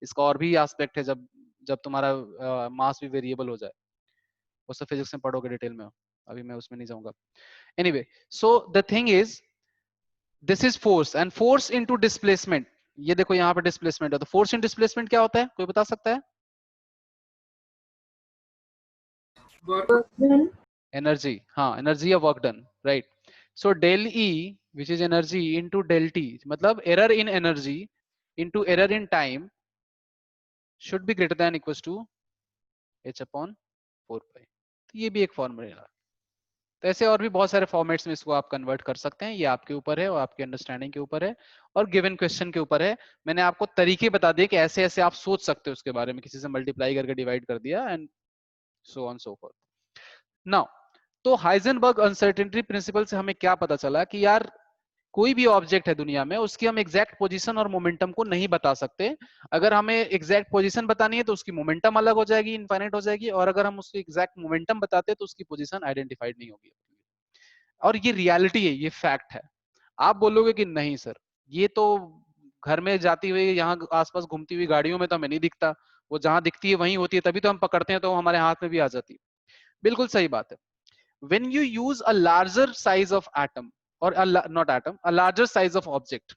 इसका और भी एस्पेक्ट है, जब जब तुम्हारा मास भी वेरिएबल हो जाए, वो सब फिजिक्स में पढ़ोगे डिटेल में, अभी मैं उसमें नहीं जाऊंगा। Anyway, so the thing is this is force and force into displacement. ये देखो यहाँ पे डिस्प्लेसमेंट है, तो फोर्स इन डिस्प्लेसमेंट क्या होता है, कोई बता सकता है? वर्क work done, एनर्जी, हाँ एनर्जी या work done, right. So del E which is energy into del T, मतलब error in energy into error in time should be greater than equals to H upon 4 pi. तो ये भी एक formula है। तो ऐसे और भी बहुत सारे फॉर्मेट्स में इसको आप कन्वर्ट कर सकते हैं, ये आपके ऊपर है और आपके अंडरस्टैंडिंग के ऊपर है और गिवन क्वेश्चन के ऊपर है। मैंने आपको तरीके बता दिए कि ऐसे ऐसे आप सोच सकते हो उसके बारे में, किसी से मल्टीप्लाई करके डिवाइड कर दिया and so on so fourth. Now, तो हाइजेनबर्ग अनसर्टेनिटी प्रिंसिपल से हमें क्या पता चला कि यार कोई भी ऑब्जेक्ट है दुनिया में, उसकी हम एग्जैक्ट पोजीशन और मोमेंटम को नहीं बता सकते। अगर हमें एग्जैक्ट पोजीशन बतानी है तो उसकी मोमेंटम अलग हो जाएगी, इनफाइनाइट हो जाएगी, और अगर हम उसकी एग्जैक्ट मोमेंटम बताते हैं तो उसकी पोजीशन आइडेंटिफाइड नहीं होगी। और ये रियलिटी है, ये फैक्ट है। आप बोलोगे कि नहीं सर, ये तो घर में जाती हुई यहाँ आसपास घूमती हुई गाड़ियों में तो हमें नहीं दिखता, वो जहां दिखती है वहीं होती है, तभी तो हम पकड़ते हैं तो वो हमारे हाथ में भी आ जाती है। बिल्कुल सही बात है। when you use a larger size of atom or not atom, a larger size of object,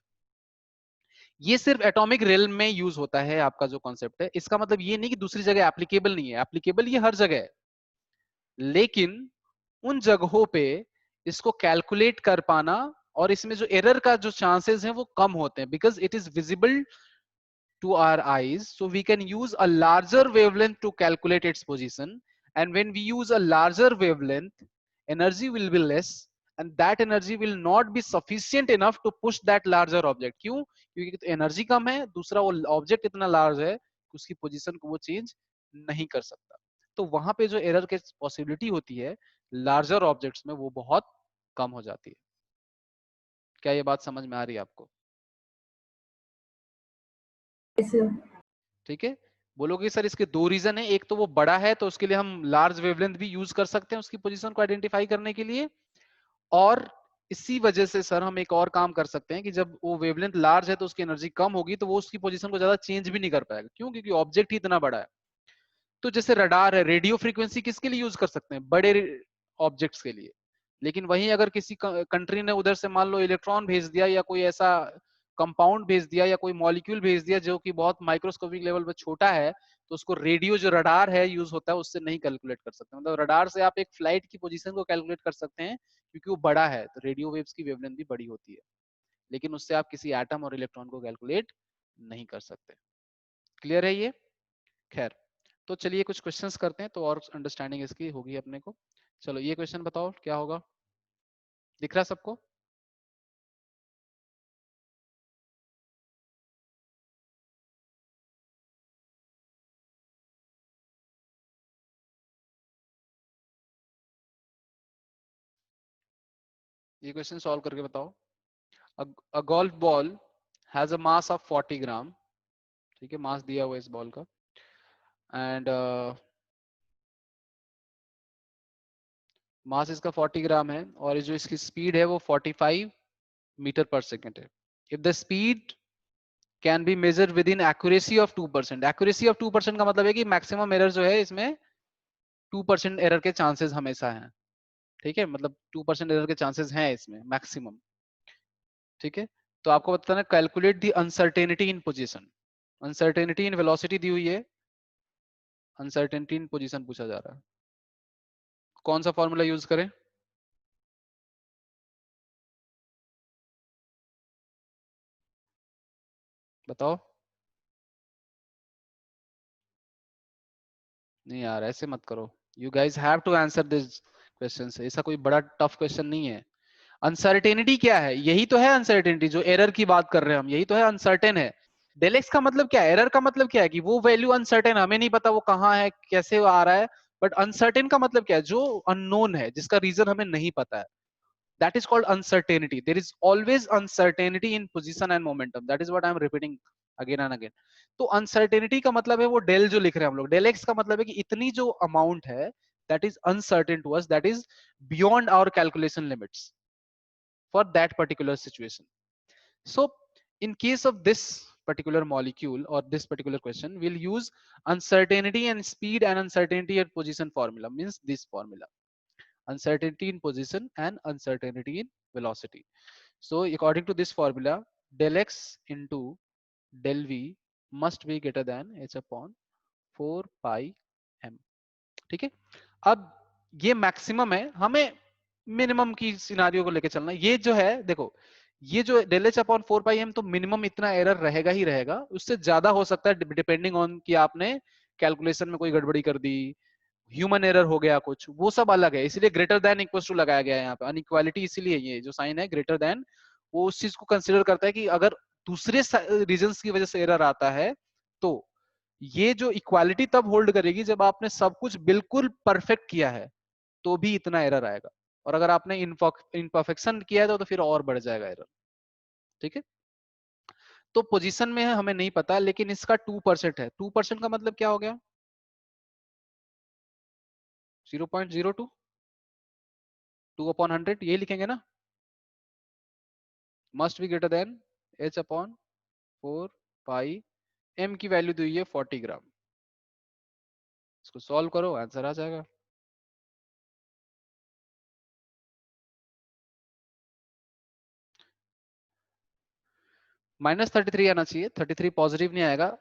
ये सिर्फ एटॉमिक रियल्म में यूज होता है। आपका जो कॉन्सेप्ट है, इसका मतलब ये नहीं कि दूसरी जगह एप्लीकेबल नहीं है, एप्लीकेबल ये हर जगह है, लेकिन उन जगहों पे इसको कैलकुलेट कर पाना और इसमें जो एरर का जो चांसेस हैं वो कम होते हैं, because it is visible to our eyes, so we can use a larger wavelength to calculate its position. And when we use a larger wavelength, energy will be less, and that energy will not be sufficient enough to push that larger object. क्यों? क्योंकि energy कम है, दूसरा वो object इतना large है कि उसकी position को वो चेंज नहीं कर सकता। तो वहां पे जो एरर की पॉसिबिलिटी होती है लार्जर ऑब्जेक्ट्स में, वो बहुत कम हो जाती है। क्या ये बात समझ में आ रही है आपको? yes sir, ठीक है। बोलोगे सर इसके दो रीजन है, एक तो वो बड़ा है तो उसके लिए हम लार्ज वेवलेंथ भी यूज कर सकते हैं उसकी पोजीशन को आइडेंटिफाई करने के लिए, और इसी वजह से सर हम एक और काम कर सकते हैं कि जब वो वेवलेंथ लार्ज है तो उसकी एनर्जी कम होगी, तो वो उसकी पोजीशन को ज्यादा चेंज भी नहीं कर पाएगा। क्यों? क्योंकि ऑब्जेक्ट ही इतना बड़ा है। तो जैसे रडार है, रेडियो फ्रीक्वेंसी किसके लिए यूज कर सकते हैं? बड़े ऑब्जेक्ट्स के लिए। लेकिन वहीं अगर किसी कंट्री ने उधर से मान लो इलेक्ट्रॉन भेज दिया या कोई ऐसा कंपाउंड भेज दिया या कोई मॉलिक्यूल भेज दिया जो कि बहुत माइक्रोस्कोपिक लेवल पर छोटा है, तो उसको रेडियो जो रडार है यूज होता है उससे नहीं कैलकुलेट कर सकते। मतलब रडार से आप एक फ्लाइट की पोजीशन को कैलकुलेट कर सकते हैं क्योंकि वो बड़ा है, तो रेडियो वेव्स की वेवलेंथ भी बड़ी होती है, लेकिन उससे आप किसी एटम और इलेक्ट्रॉन को कैलकुलेट नहीं कर सकते। क्लियर है ये? खैर, तो चलिए कुछ क्वेश्चंस करते हैं तो और अंडरस्टैंडिंग इसकी होगी अपने को। चलो ये क्वेश्चन बताओ क्या होगा, दिख रहा सबको? ये क्वेश्चन सॉल्व करके बताओ। A golf ball has a mass of 40 ग्राम, ठीक है, मास दिया हुआ इस बॉल का, एंड मास इसका 40 ग्राम है, और जो इसकी स्पीड है वो 45 मीटर पर सेकेंड है. If the speed can be measure within accuracy of 2%. Accuracy of 2% का मतलब है कि मैक्सिमम एरर जो है इसमें 2% एरर के चांसेस हमेशा हैं, ठीक है, मतलब 2% एरर के चांसेस हैं इसमें मैक्सिमम, ठीक है. तो आपको बताना, calculate the uncertainty in position. Uncertainty in velocity दी हुई है, अनसर्टेनिटी इन पोजीशन पूछा जा रहा है. कौन सा फॉर्मूला यूज करें? बताओ. नहीं यार, ऐसे मत करो. You guys have to answer this question. ऐसा कोई बड़ा टफ क्वेश्चन नहीं है. अनसर्टेनिटी क्या है? यही तो है अनसर्टेनिटी, जो एरर की बात कर रहे हैं हम, यही तो है अनसर्टेन है. डेल एक्स का मतलब क्या है? एरर का मतलब क्या है? कि वो वैल्यू अनसर्टेन, हमें नहीं पता वो कहाँ है, कैसे आ रहा है. बट अनसर्टेन का मतलब क्या है? जो अननोन है, जिसका रीजन हमें नहीं पता है. That is called uncertainty. There is always uncertainty in position and momentum. That is what I am repeating again and again. तो uncertainty का मतलब है वो डेल जो लिख रहे हैं हम लोग. डेल एक्स का मतलब है कि इतनी जो अमाउंट है, that is uncertain to us, that is beyond our calculation limits for that particular situation. So in case of this particular molecule or this particular question, we'll use uncertainty and speed and uncertainty at position formula. Means this formula: uncertainty in position and uncertainty in velocity. So according to this formula, del x into del v must be greater than h upon 4 pi m. ठीक है. अब ये maximum है, हमें minimum की scenario को लेके चलना. ये जो है देखो, ये जो डेल एच अपॉन 4 पाई एम, तो मिनिमम इतना एरर रहेगा ही रहेगा. उससे ज्यादा हो सकता है डिपेंडिंग ऑन कि आपने कैलकुलेशन में कोई गड़बड़ी कर दी, ह्यूमन एरर हो गया कुछ, वो सब अलग है. इसलिए ग्रेटर देन इक्वल टू लगाया गया है यहाँ पे. अनइक्वालिटी इसीलिए ये जो साइन है ग्रेटर देन, वो उस चीज को कंसिडर करता है कि अगर दूसरे रीजंस की वजह से एरर आता है, तो ये जो इक्वालिटी तब होल्ड करेगी जब आपने सब कुछ बिल्कुल परफेक्ट किया है, तो भी इतना एरर आएगा. और अगर आपने इनपरफेक्शन किया है तो फिर और बढ़ जाएगा एरर. ठीक है. तो पोजीशन में है, हमें नहीं पता, लेकिन इसका 2% है. 2% का मतलब क्या हो गया? 0.02, 2/100, ये लिखेंगे ना. Must be greater then h upon 4 pi m की वैल्यू दी हुई है 40 ग्राम. इसको सॉल्व करो, आंसर आ जाएगा. -33 आना चाहिए. 33 पॉजिटिव नहीं आएगा.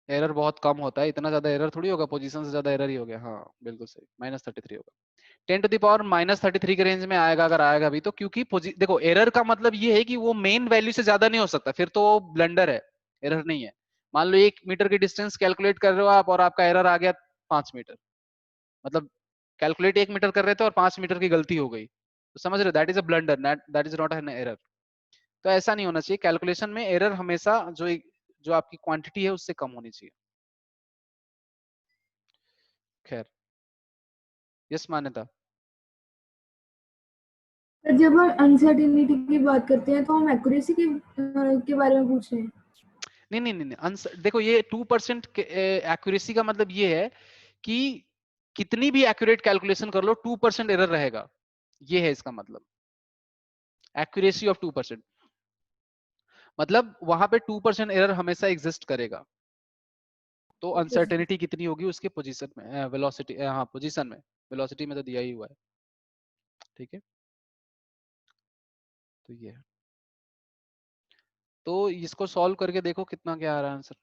एरर बहुत कम होता है, इतना ज्यादा एरर थोड़ी होगा, पोजीशन से ज्यादा एरर ही हो गया. हाँ बिल्कुल सही, -33 होगा. 10⁻³ -33 के रेंज में आएगा, अगर आएगा भी तो. क्योंकि देखो, एरर का मतलब ये है कि वो मेन वैल्यू से ज्यादा नहीं हो सकता, फिर तो वो ब्लंडर है, एरर नहीं है. मान लो 1 मीटर की डिस्टेंस कैलकुलेट कर रहे हो आप, और आपका एरर आ गया 5 मीटर, मतलब कैलकुलेट 1 मीटर कर रहे थे और 5 मीटर की गलती हो गई, तो समझ रहे हो, that is a blunder, that is not an error. तो ऐसा नहीं होना चाहिए. कैलकुलेशन में एरर हमेशा जो आपकी क्वांटिटी है उससे कम होनी चाहिए. खैर, यस मान्यता. तो जब हम अनसर्टेनिटी की बात करते हैं तो हम एक्यूरेसी के बारे में पूछ रहे हैं. नहीं नहीं नहीं, देखो, ये 2% एक्यूरेसी का मतलब ये है कि कितनी भी एक्यूरेट कैलकुलेशन कर लो, 2% एरर रहेगा. ये है इसका मतलब, एक्यूरेसी ऑफ 2%. मतलब वहां पे 2% एरर हमेशा एग्जिस्ट करेगा. तो अनसर्टेनिटी कितनी होगी उसके पोजीशन में, वेलोसिटी, हाँ पोजीशन में, वेलोसिटी में तो दिया ही हुआ है. ठीक है. तो ये है. तो इसको सॉल्व करके देखो कितना क्या आ रहा है आंसर.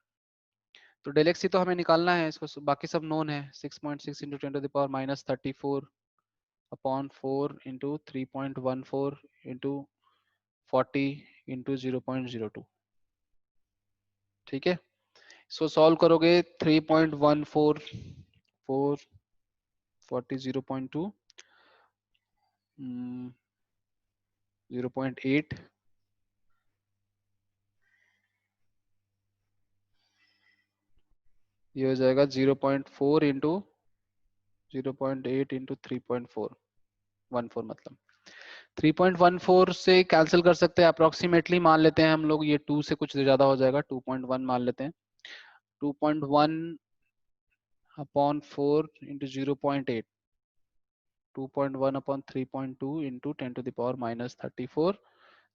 तो डेल एक्स तो हमें निकालना है, इसको बाकी सब नोन है. 6.6 into 10⁻34 upon 4 into 3.14 into 40 into 0.02. ठीक है. इसको सॉल्व करोगे 3.14 4 40 0.2 0.8 ये हो जाएगा 0.4 इंटू 0.8 इंटू 3.4 14 मतलब. 3.14 से कैंसिल कर सकते हैं अप्रोक्सीमेटली, मान लेते हैं हम लोग ये 2 से कुछ ज्यादा हो जाएगा, 2.1 मान लेते हैं। 2.1 upon 4 into 0.8, 2.1 upon 3.2 into 10 to the power minus 34,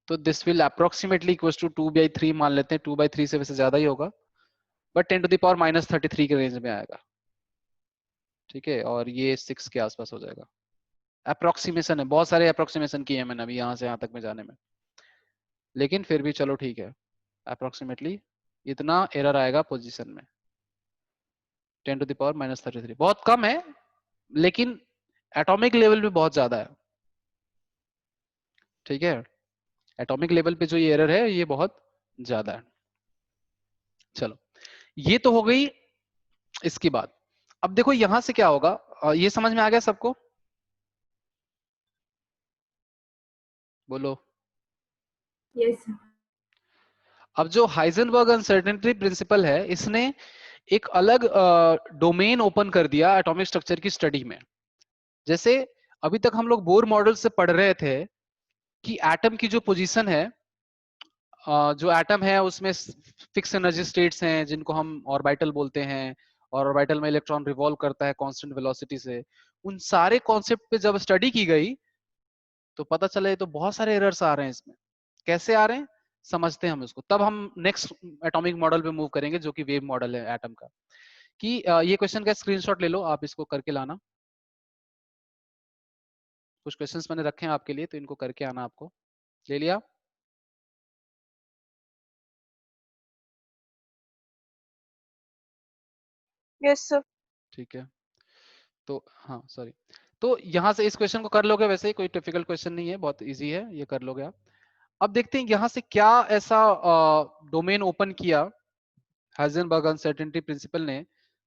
तो this will approximately equals to 2/3 मान लेते हैं। 2/3 से वैसे ज्यादा ही होगा, but 10 to the power minus 33 के रेंज में आएगा, ठीक है। और ये 6 के आसपास हो जाएगा। अप्रोक्सीमेशन है, बहुत सारे अप्रोक्सीमेशन किए हैं मैंने अभी यहाँ से यहाँ तक में जाने में, लेकिन फिर भी चलो ठीक है, अप्रोक्सीमेटली इतना एरर आएगा पोजीशन में, 10 टू द पावर माइनस 33। बहुत कम है, लेकिन एटॉमिक लेवल पे बहुत ज्यादा है, ठीक है। एटॉमिक लेवल पे जो ये एरर है ये बहुत ज्यादा है। चलो, ये तो हो गई इसकी बात। अब देखो यहां से क्या होगा, ये समझ में आ गया सबको? बोलो। यस। अब जो हाइजेनबर्ग अनसर्टेनिटी प्रिंसिपल है, इसने एक अलग डोमेन ओपन कर दिया एटॉमिक स्ट्रक्चर की स्टडी में। जैसे अभी तक हम लोग बोर मॉडल से पढ़ रहे थे कि एटम की जो पोजीशन है, जो एटम है उसमें फिक्स एनर्जी स्टेट्स हैं जिनको हम ऑर्बिटल बोलते हैं, और ऑर्बिटल में इलेक्ट्रॉन रिवॉल्व करता है कांस्टेंट वेलोसिटी से। उन सारे कॉन्सेप्ट पे जब स्टडी की गई तो पता चला ये तो बहुत सारे एरर्स आ रहे हैं इसमें। कैसे आ रहे हैं समझते हैं हम इसको, तब हम नेक्स्ट एटॉमिक मॉडल पे मूव करेंगे जो कि वेव मॉडल है एटम का। कि ये क्वेश्चन का स्क्रीनशॉट ले लो, आप इसको करके लाना। कुछ क्वेश्चंस मैंने रखे हैं आपके लिए, तो इनको करके आना। आपको ले लिया? Yes sir. ठीक है, तो हाँ सॉरी, तो यहाँ से इस क्वेश्चन को कर लोगे, वैसे कोई डिफिकल्ट क्वेश्चन नहीं है, बहुत इजी है, ये कर लोगे आप। अब देखते हैं यहाँ से क्या ऐसा डोमेन ओपन किया हाइजेनबर्ग अनसर्टेनिटी प्रिंसिपल ने,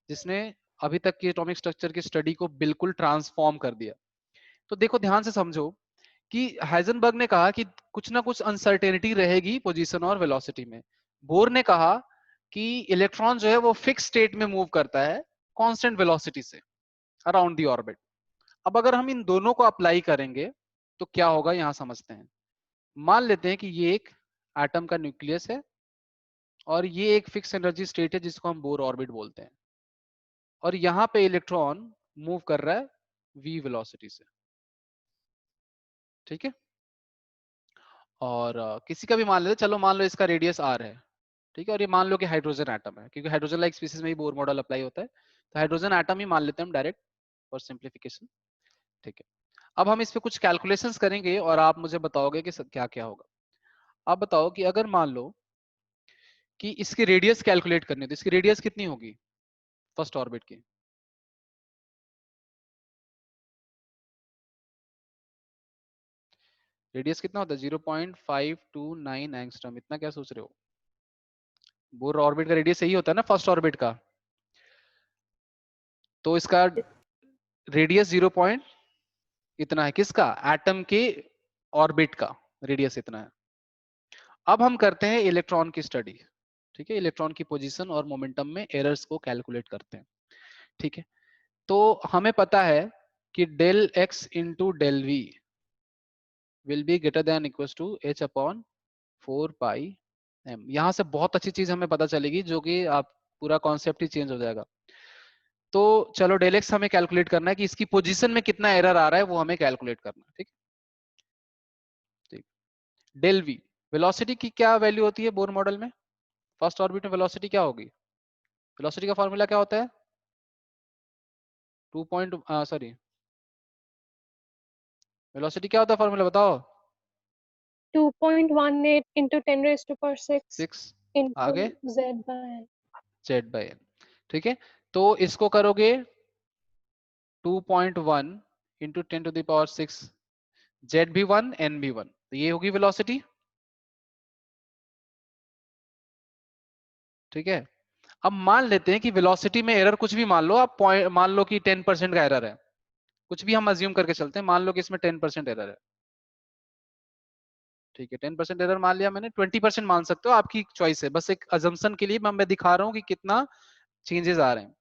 जिसने अभी तक की एटॉमिक स्ट्रक्चर की स्टडी को बिल्कुल ट्रांसफॉर्म कर दिया। तो देखो ध्यान से समझो कि हाइजेनबर्ग ने कहा कि कुछ ना कुछ अनसर्टेनिटी रहेगी पोजीशन और वेलोसिटी में। बोर ने कहा कि इलेक्ट्रॉन जो है वो फिक्स स्टेट में मूव करता है कांस्टेंट वेलोसिटी से अराउंड द ऑर्बिट। अब अगर हम इन दोनों को अप्लाई करेंगे तो क्या होगा, यहां समझते हैं। मान लेते हैं कि ये एक एटम का न्यूक्लियस है और ये एक फिक्स एनर्जी स्टेट है जिसको हम बोर ऑर्बिट बोलते हैं, और यहाँ पे इलेक्ट्रॉन मूव कर रहा है v वेलोसिटी से, ठीक है। और किसी का भी मान लेते, चलो मान लो इसका रेडियस r है, ठीक है। और ये मान लो कि हाइड्रोजन एटम है, क्योंकि हाइड्रोजन लाइक स्पीसीज में ही बोर मॉडल अप्लाई होता है, तो हाइड्रोजन एटम ही मान लेते हैं हम डायरेक्ट फॉर सिंप्लीफिकेशन, ठीक है। अब हम इस पे कुछ कैलकुलेशंस करेंगे और आप मुझे बताओगे कि क्या क्या होगा। आप बताओ कि अगर मान लो कि इसकी रेडियस कैलकुलेट करनी है, तो इसकी रेडियस कितनी होगी फर्स्ट ऑर्बिट की? रेडियस कितना होता है? 0.529 एंगस्ट्रॉम। इतना क्या सोच रहे हो? बोर ऑर्बिट का रेडियस यही होता है ना फर्स्ट ऑर्बिट का, तो इसका रेडियस 0 पॉइंट इतना है। किसका? एटम के ऑर्बिट का रेडियस इतना है। अब हम करते हैं इलेक्ट्रॉन की स्टडी, ठीक है। इलेक्ट्रॉन की पोजीशन और मोमेंटम में एरर्स को कैलकुलेट करते हैं, ठीक है। तो हमें पता है कि del x into del v will be greater than equals to h upon 4 pi m। यहाँ से बहुत अच्छी चीज हमें पता चलेगी, जो कि आप पूरा कॉन्सेप्ट ही चेंज हो जाएगा। तो चलो डेल एक्स हमें कैलकुलेट करना है कि इसकी पोजीशन में कितना एरर आ रहा है, वो हमें कैलकुलेट करना है, ठीक। ठीक। डेल वी वेलोसिटी की क्या वैल्यू होती है बोर मॉडल में? फर्स्ट ऑर्बिट में वेलोसिटी क्या होगी? वेलोसिटी का फॉर्मूला क्या होता है? 2 पॉइंट सॉरी, वेलोसिटी क्या होता है फॉर्मूला बताओ? 2.18 into 10 raised to power 6 6 into आगे z by n. z/n, ठीक है। तो इसको करोगे 2.1 into 10 to the power 6, z भी 1 n भी 1, तो ये होगी वेलोसिटी, ठीक है। अब मान लेते हैं कि वेलोसिटी में एरर कुछ भी मान लो आप, मान लो कि 10% का एरर है, कुछ भी हम अज्यूम करके चलते हैं, मान लो कि इसमें 10% एरर है, ठीक है। 10% एरर मान लिया मैंने, 20% मान सकते हो, आपकी चॉइस है, बस एक अजम्पशन के लिए मैं दिखा रहा हूँ कि कितना चेंजेस आ रहे हैं।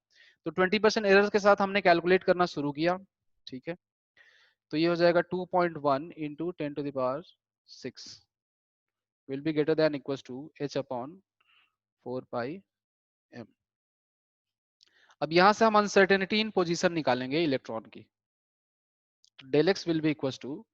तो 20% एरर के साथ हमने कैलकुलेट करना शुरू किया, ठीक है। तो ये हो जाएगा 2.1 into 10 to the power 6 will be greater than equals to h upon 4 pi m. अब यहां से हम अनसर्टेनिटी इन पोजीशन निकालेंगे इलेक्ट्रॉन की. Del x will be equals to,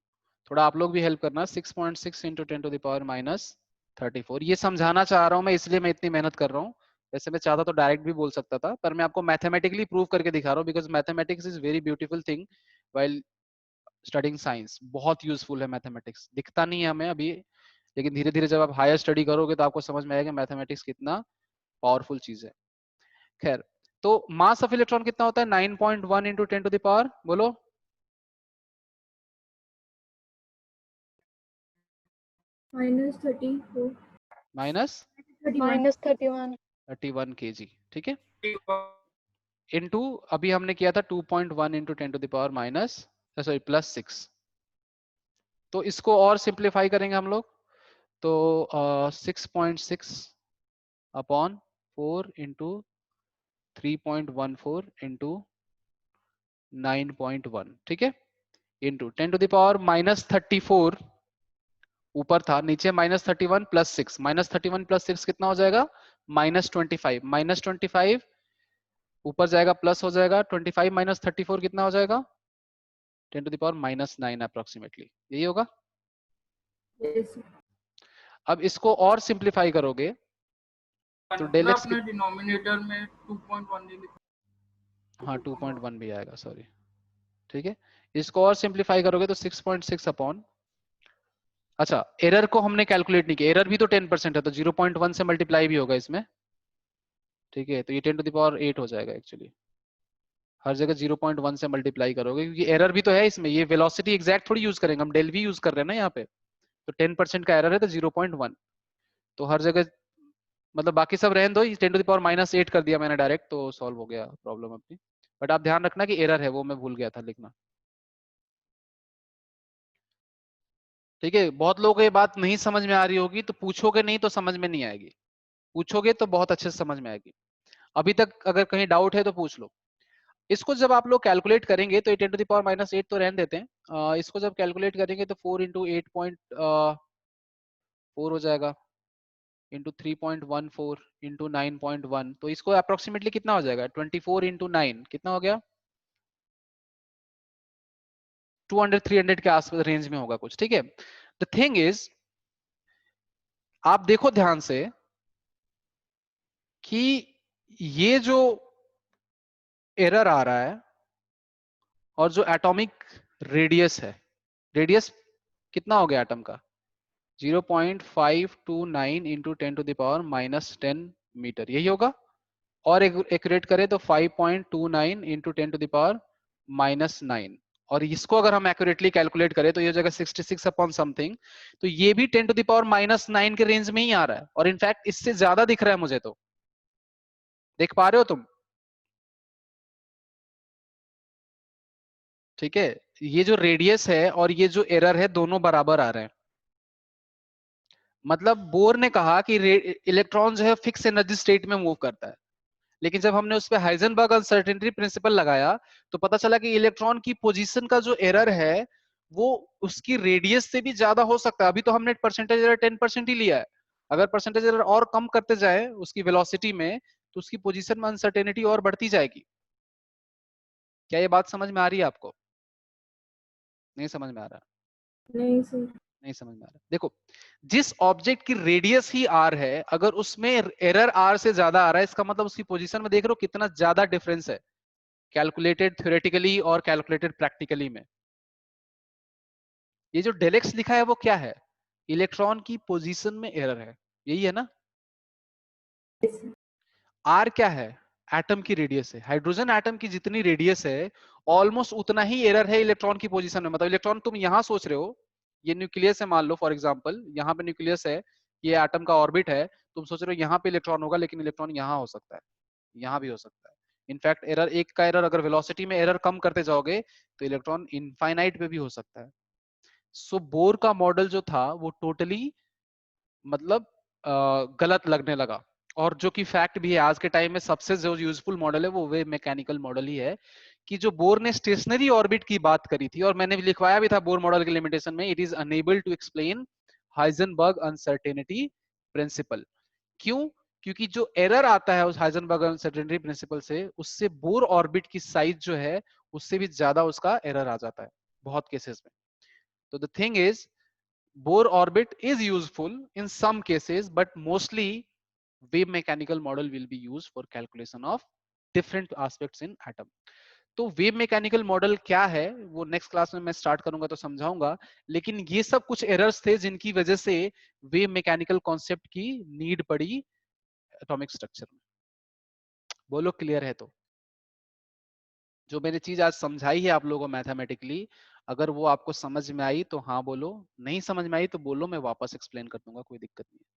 थोड़ा आप लोग भी हेल्प करना, 6.6 into 10 to the power minus 34. ये समझाना चाह रहा हूं मैं, इसलिए मैं इतनी मेहनत कर रहा हूँ. वैसे मैं चाहता तो डायरेक्ट भी बोल सकता था, पर मैं आपको मैथमेटिकली प्रूव करके दिखा रहा हूँ, because mathematics is very beautiful thing while studying science. बहुत यूजफुल है मैथमेटिक्स, दिखता नहीं है हमें अभी, लेकिन धीरे धीरे जब आप हायर स्टडी करोगे तो आपको समझ में आएगा मैथमेटिक्स कितना पावरफुल चीज है. खैर, तो मास ऑफ इलेक्ट्रॉन कितना होता है? 9.1 into 10 to the power, बोलो. -34 माइनस 31 -31 kg. ठीक है. इनटू अभी हमने किया था 2.1 into 10 to the power minus sorry plus 6. तो इसको और सिंप्लीफाई करेंगे हम लोग, तो 6.6 अपॉन 4 इंटू 3.14 इंटू 9.1. ठीक है. Into 10 to the power minus 34 ऊपर था, नीचे -31 प्लस 6. -31 प्लस 6 कितना हो जाएगा? -25. -25 ऊपर जाएगा प्लस हो जाएगा. 25 माइनस 34 कितना हो जाएगा? 10 to the power -9 अप्रोक्सीमेटली. यही होगा. yes अब इसको और सिंप्लीफाई करोगे तो डेल एक्स अपने डिनोमिनेटर में 2.1 ले लिखा. हाँ 2.1 भी आएगा, सॉरी. ठीक है. इसको और सिंप्लीफाई करोगे तो 6.6 अपॉन, अच्छा एरर को हमने कैलकुलेट नहीं किया, एरर भी तो 10% है, तो 0.1 से मल्टीप्लाई भी होगा इसमें. ठीक है. तो ये 10 to the power 8 हो जाएगा एक्चुअली. हर जगह 0.1 से मल्टीप्लाई करोगे, क्योंकि एरर भी तो है इसमें. ये वेलोसिटी एग्जैक्ट थोड़ी यूज करेंगे हम, डेल वी यूज कर रहे हैं ना यहाँ पे. तो 10% का एरर है तो 0.1. तो हर जगह मतलब बाकी सब रहने दो, 10 to the power -8 कर दिया मैंने डायरेक्ट, तो सॉल्व हो गया प्रॉब्लम अपनी. बट आप ध्यान रखना कि एरर है, वो मैं भूल गया था लिखना. ठीक है. बहुत लोगों को ये बात नहीं समझ में आ रही होगी, तो पूछोगे नहीं तो समझ में नहीं आएगी, पूछोगे तो बहुत अच्छे से समझ में आएगी. अभी तक अगर कहीं डाउट है तो पूछ लो. इसको जब आप लोग कैलकुलेट करेंगे तो 10 to the power -8 तो रहने देते हैं. इसको जब कैलकुलेट करेंगे तो 4 into 8.4 हो जाएगा, इंटू 3.14 इंटू 9.1. तो इसको अप्रोक्सीमेटली कितना हो जाएगा? 24 into 9 कितना हो गया? 200-300 के आसपास रेंज में होगा कुछ. ठीक है. द थिंग इज, आप देखो ध्यान से कि ये जो एरर आ रहा है और जो एटॉमिक रेडियस है, रेडियस कितना हो गया एटम का? 0.529 into 10 to the power -10 metre, यही होगा. और एक्यूरेट करें तो 5.29 इंटू 10 to the power -9. और इसको अगर हम एक्यूरेटली कैलकुलेट करें तो ये हो जाएगा 66 अपॉन समथिंग. तो ये भी 10 to the power -9 के रेंज में ही आ रहा है, और इनफैक्ट इससे ज्यादा दिख रहा है मुझे. तो देख पा रहे हो तुम? ठीक है. ये जो रेडियस है और ये जो एरर है दोनों बराबर आ रहे हैं. मतलब बोर ने कहा कि इलेक्ट्रॉन जो है फिक्स एनर्जी स्टेट में मूव करता है, लेकिन जब हमने उस पे हाइजेनबर्ग अनसर्टेनिटी प्रिंसिपल लगाया तो पता चला कि इलेक्ट्रॉन की पोजीशन का जो एरर है वो उसकी रेडियस से भी ज्यादा हो सकता है. अभी तो हमने परसेंटेज एरर 10% ही लिया है. अगर परसेंटेज एरर और कम करते जाए उसकी वेलोसिटी में, तो उसकी पोजीशन में अनसर्टेनिटी और बढ़ती जाएगी. क्या ये बात समझ में आ रही है आपको? नहीं समझ में आ रहा? नहीं सर नहीं समझ में आ रहा. देखो, जिस ऑब्जेक्ट की रेडियस ही आर है, अगर उसमें एरर आर से ज्यादा आ रहा है, इसका मतलब उसकी पोजीशन में देख रहे हो कितना ज्यादा डिफरेंस है, कैलकुलेटेड थ्योरेटिकली और कैलकुलेटेड प्रैक्टिकली में. ये जो डेल एक्स लिखा है वो क्या है? इलेक्ट्रॉन की पोजीशन में एरर है, यही है ना. आर क्या है? एटम की रेडियस है. हाइड्रोजन एटम की जितनी रेडियस है ऑलमोस्ट उतना ही एरर है इलेक्ट्रॉन की पोजीशन में. मतलब इलेक्ट्रॉन तुम यहां सोच रहे हो, ये न्यूक्लियस है मान लो फॉर एग्जांपल, यहाँ पे न्यूक्लियस है, ये एटम का ऑर्बिट है, तुम सोच रहे हो यहाँ पे इलेक्ट्रॉन होगा, लेकिन इलेक्ट्रॉन यहाँ हो सकता है, यहाँ भी हो सकता है. इनफैक्ट एरर एक का एरर अगर वेलोसिटी में एरर कम करते जाओगे तो इलेक्ट्रॉन इनफाइनाइट पे भी हो सकता है. सो बोर का मॉडल जो था वो टोटली मतलब गलत लगने लगा. और जो कि फैक्ट भी है, आज के टाइम में सबसे जो यूजफुल मॉडल है वो वे मैकेनिकल मॉडल ही है, कि जो बोर ने स्टेशनरी ऑर्बिट की बात करी थी, और मैंने लिखवाया भी था बोर मॉडल के लिमिटेशन में, it is unable to explain Heisenberg uncertainty principle. क्यों? क्योंकि जो एरर आता है उस हाइजेनबर्ग अनसर्टेनिटी प्रिंसिपल से, उससे बोर ऑर्बिट की साइज जो है उससे भी ज्यादा उसका एरर आ जाता है बहुत केसेस में। तो the thing is, Bohr orbit is useful in some cases, but mostly wave mechanical model will be used for calculation of different aspects in atom. तो वेव मैकेनिकल मॉडल क्या है वो नेक्स्ट क्लास में मैं start करूंगा तो समझाऊंगा, लेकिन ये सब कुछ एरर्स थे जिनकी वजह से वेव मैकेनिकल कॉन्सेप्ट की नीड पड़ी एटॉमिक स्ट्रक्चर में। बोलो क्लियर है? तो जो मैंने चीज आज समझाई है आप लोगों को मैथमेटिकली, अगर वो आपको समझ में आई तो हाँ बोलो, नहीं समझ में आई तो बोलो, मैं वापस एक्सप्लेन कर दूंगा, कोई दिक्कत नहीं है।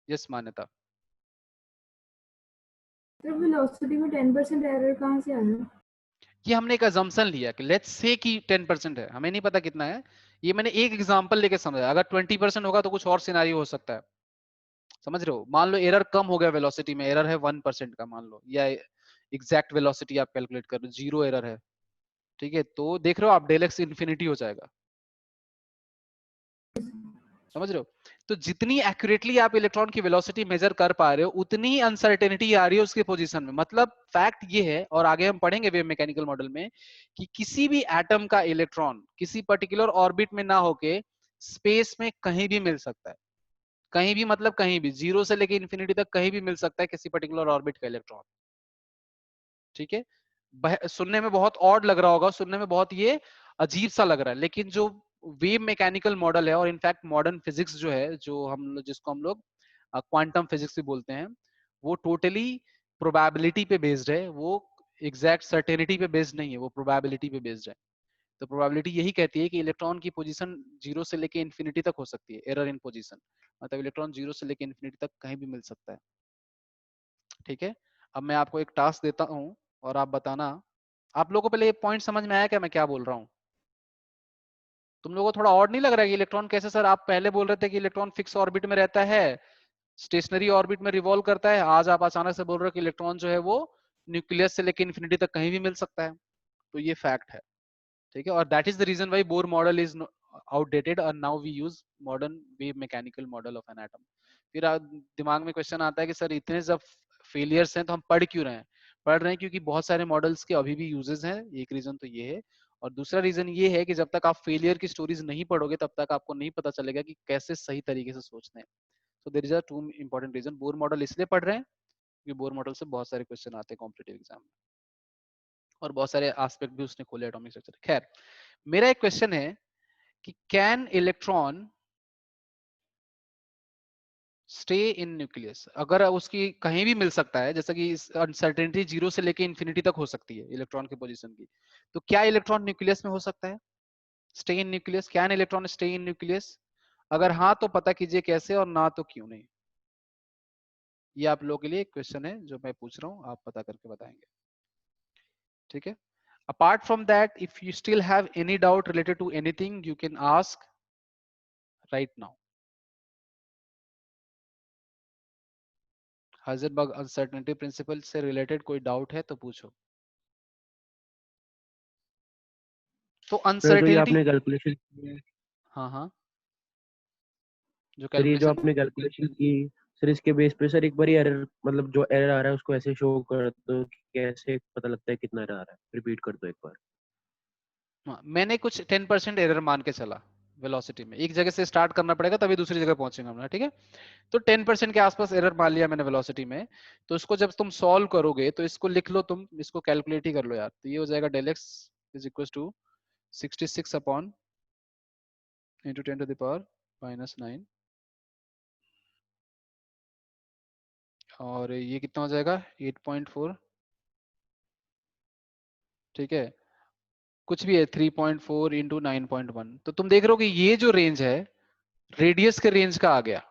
यस मान्यता। वेलोसिटी में 10% एरर कहाँ से आया? ये हमने एक अजम्पशन लिया कि लेट्स से कि 10% है, हमें नहीं पता कितना है, ये मैंने एक एग्जांपल लेके समझाया। अगर 20% होगा तो कुछ और सिनेरियो हो सकता है, समझ रहे हो? मान लो एरर कम हो गया वेलोसिटी में, एरर है 1% का मान लो, या एग्जैक्ट वेलोसिटी आप कैलकुलेट कर रहे हो, 0 एरर है, ठीक है, तो देख रहे हो आप डेल एक्स इन्फिनिटी हो जाएगा, समझ रहे हो? तो जितनी एक्यूरेटली आप इलेक्ट्रॉन की वेलोसिटी मेजर कर पा रहे हो, उतनी ही अनसर्टेनिटी आ रही है उसके पोजीशन में। मतलब फैक्ट ये है, और आगे हम पढ़ेंगे वेव मैकेनिकल मॉडल में, कि किसी भी एटम का इलेक्ट्रॉन किसी पर्टिकुलर ऑर्बिट में ना होके स्पेस में कहीं भी मिल सकता है। कहीं भी मतलब कहीं भी, 0 से लेके इन्फिनिटी तक कहीं भी मिल सकता है किसी पर्टिकुलर ऑर्बिट का इलेक्ट्रॉन, ठीक है? सुनने में बहुत ऑड लग रहा होगा, सुनने में बहुत ये अजीब सा लग रहा है, लेकिन जो वेव मैकेनिकल मॉडल है, और इनफैक्ट मॉडर्न फिजिक्स जो है, जो जिसको हम लोग क्वांटम फिजिक्स भी बोलते हैं, वो टोटली प्रोबेबिलिटी पे बेस्ड है, वो एग्जैक्ट सर्टेनिटी पे बेस्ड नहीं है, वो प्रोबेबिलिटी पे बेस्ड है। तो प्रोबेबिलिटी यही कहती है कि इलेक्ट्रॉन की पोजीशन 0 से लेके इन्फिनिटी तक हो सकती है, एरर इन पोजीशन, मतलब इलेक्ट्रॉन 0 से लेके इन्फिनिटी तक कहीं भी मिल सकता है, ठीक है? अब मैं आपको एक टास्क देता हूं और आप बताना, आप लोगों को पहले ये पॉइंट समझ में आया क्या मैं क्या बोल रहा हूँ? तुम लोगों को थोड़ा और नहीं लग रहा है कि इलेक्ट्रॉन कैसे? सर आप पहले बोल रहे थे कि इलेक्ट्रॉन फिक्स ऑर्बिट में रहता है, स्टेशनरी ऑर्बिट में रिवॉल्व करता है, आज आप अचानक से बोल रहे हो कि इलेक्ट्रॉन जो है वो न्यूक्लियस से लेकर इन्फिनिटी तक कहीं भी मिल सकता है। तो ये फैक्ट है, ठीक है? और that is the reason why Bohr model is outdated और now we use modern wave mechanical model of an atom. फिर दिमाग में क्वेश्चन आता है कि सर इतने जब फेलियर्स हैं तो हम पढ़ क्यों रहे हैं? पढ़ रहे हैं क्योंकि बहुत सारे मॉडल्स के अभी भी यूजेस हैं, एक रीजन तो ये है। और दूसरा रीजन ये है कि जब तक आप फेलियर की स्टोरीज नहीं पढ़ोगे तब तक आपको नहीं पता चलेगा कि कैसे सही तरीके से सोचते हैं। So there is a two important reason. Bohr model इसलिए पढ़ रहे हैं क्योंकि बोर मॉडल से बहुत सारे क्वेश्चन आते हैं कॉम्पिटिटिव एग्जाम में, और बहुत सारे एस्पेक्ट भी उसने खोले एटॉमिक स्ट्रक्चर। खैर, मेरा एक क्वेश्चन है कि can electron stay in nucleus? अगर उसकी कहीं भी मिल सकता है, जैसा कि अनसर्टेनिटी 0 से लेके इन्फिनिटी तक हो सकती है इलेक्ट्रॉन की पोजीशन की, तो क्या इलेक्ट्रॉन न्यूक्लियस में हो सकता है? Stay in nucleus, can electron stay in nucleus? अगर हाँ तो पता कीजिए कैसे, और ना तो क्यों नहीं। ये आप लोगों के लिए एक क्वेश्चन है जो मैं पूछ रहा हूँ, आप पता करके बताएंगे, ठीक है? Apart from that, if you still have any doubt related to anything, you can ask right now. Heisenberg uncertainty principal से रिलेटेड कोई डाउट है तो पूछो। तो सर जो ये अनसर्टेनिटी, आपने कैलकुलेशन की है, हाँ हाँ, जो सर ये जो कैलकुलेशन, आपने कैलकुलेशन की, सर इसके बेस पे सर एक बार एरर, मतलब जो एरर आ रहा है उसको ऐसे शो कर दो कि कैसे पता लगता है कितना एरर आ रहा है, रिपीट कर दो एक बार। हाँ, मैंने कुछ 10% एरर मान के चला वेलोसिटी में, एक जगह से स्टार्ट करना पड़ेगा तभी दूसरी जगह पहुंचेंगे हम, ठीक है? तो 10% के आसपास एरर मान लिया मैंने वेलोसिटी में। तो इसको जब तुम सॉल्व करोगे तो इसको लिख लो, तुम इसको कैलकुलेट ही कर लो यार। तो ये हो जाएगा del x is equal to 66 upon into 10 to the power -9, और ये कितना हो जाएगा 8.4, ठीक है? कुछ भी है 3.4 इंटू 9.1। तो तुम देख रहे हो कि ये जो रेंज है रेडियस के रेंज का आ गया।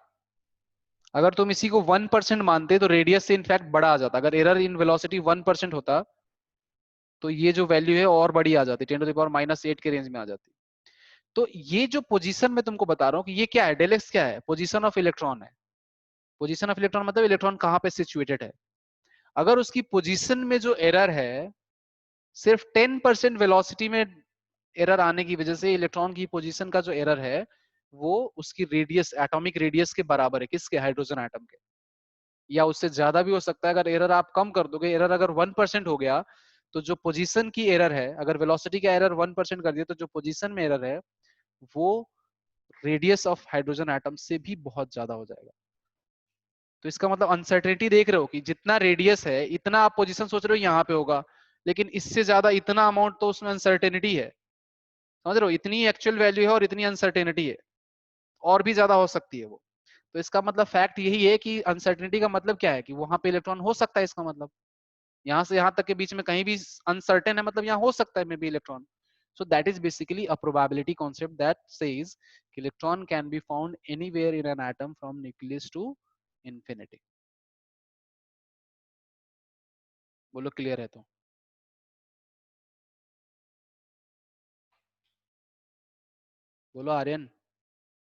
अगर तुम इसी को 1% मानते तो रेडियस से इनफैक्ट बड़ा आ जाता। अगर एरर इन वेलोसिटी 1% होता तो ये जो वैल्यू है और बड़ी आ जाती, 10 टू द पावर -8 के रेंज में आ जाती। तो ये जो पोजीशन मैं तुमको बता रहा हूँ कि ये क्या है, डेल एक्स क्या है, पोजीशन ऑफ इलेक्ट्रॉन है। पोजीशन ऑफ इलेक्ट्रॉन मतलब इलेक्ट्रॉन कहाँ पे सिचुएटेड है। अगर उसकी पोजीशन में जो एरर है सिर्फ 10% वेलोसिटी में एरर आने की वजह से इलेक्ट्रॉन की पोजीशन का जो एरर है वो उसकी रेडियस, एटॉमिक रेडियस के बराबर है, किसके, हाइड्रोजन एटम के, या उससे ज्यादा भी हो सकता है। अगर एरर आप कम कर दोगे, एरर अगर 1% हो गया तो जो पोजीशन की एरर है, अगर वेलोसिटी का एरर 1% कर दिया तो जो पोजीशन में एरर है वो रेडियस ऑफ हाइड्रोजन एटम से भी बहुत ज्यादा हो जाएगा। तो इसका मतलब अनसर्टेनिटी देख रहे हो कि जितना रेडियस है इतना आप पोजीशन सोच रहे हो यहाँ पे होगा, लेकिन इससे ज्यादा इतना अमाउंट तो उसमें अनसर्टेनिटी है, समझ रहे हो, इतनी एक्चुअल वैल्यू है और इतनी अनसर्टेनिटी है, और भी ज्यादा हो सकती है वो। तो इसका मतलब फैक्ट यही है कि अनसर्टेनिटी का मतलब क्या है कि वहां पे इलेक्ट्रॉन हो सकता है, इसका मतलब यहाँ से यहाँ तक के बीच में कहीं भी अनसर्टेन है, मतलब यहाँ हो सकता है may be electron. So that is basically a probability concept that says electron can be found anywhere in an atom from nucleus to infinity. बोलो क्लियर है तो। बोलो आर्यन,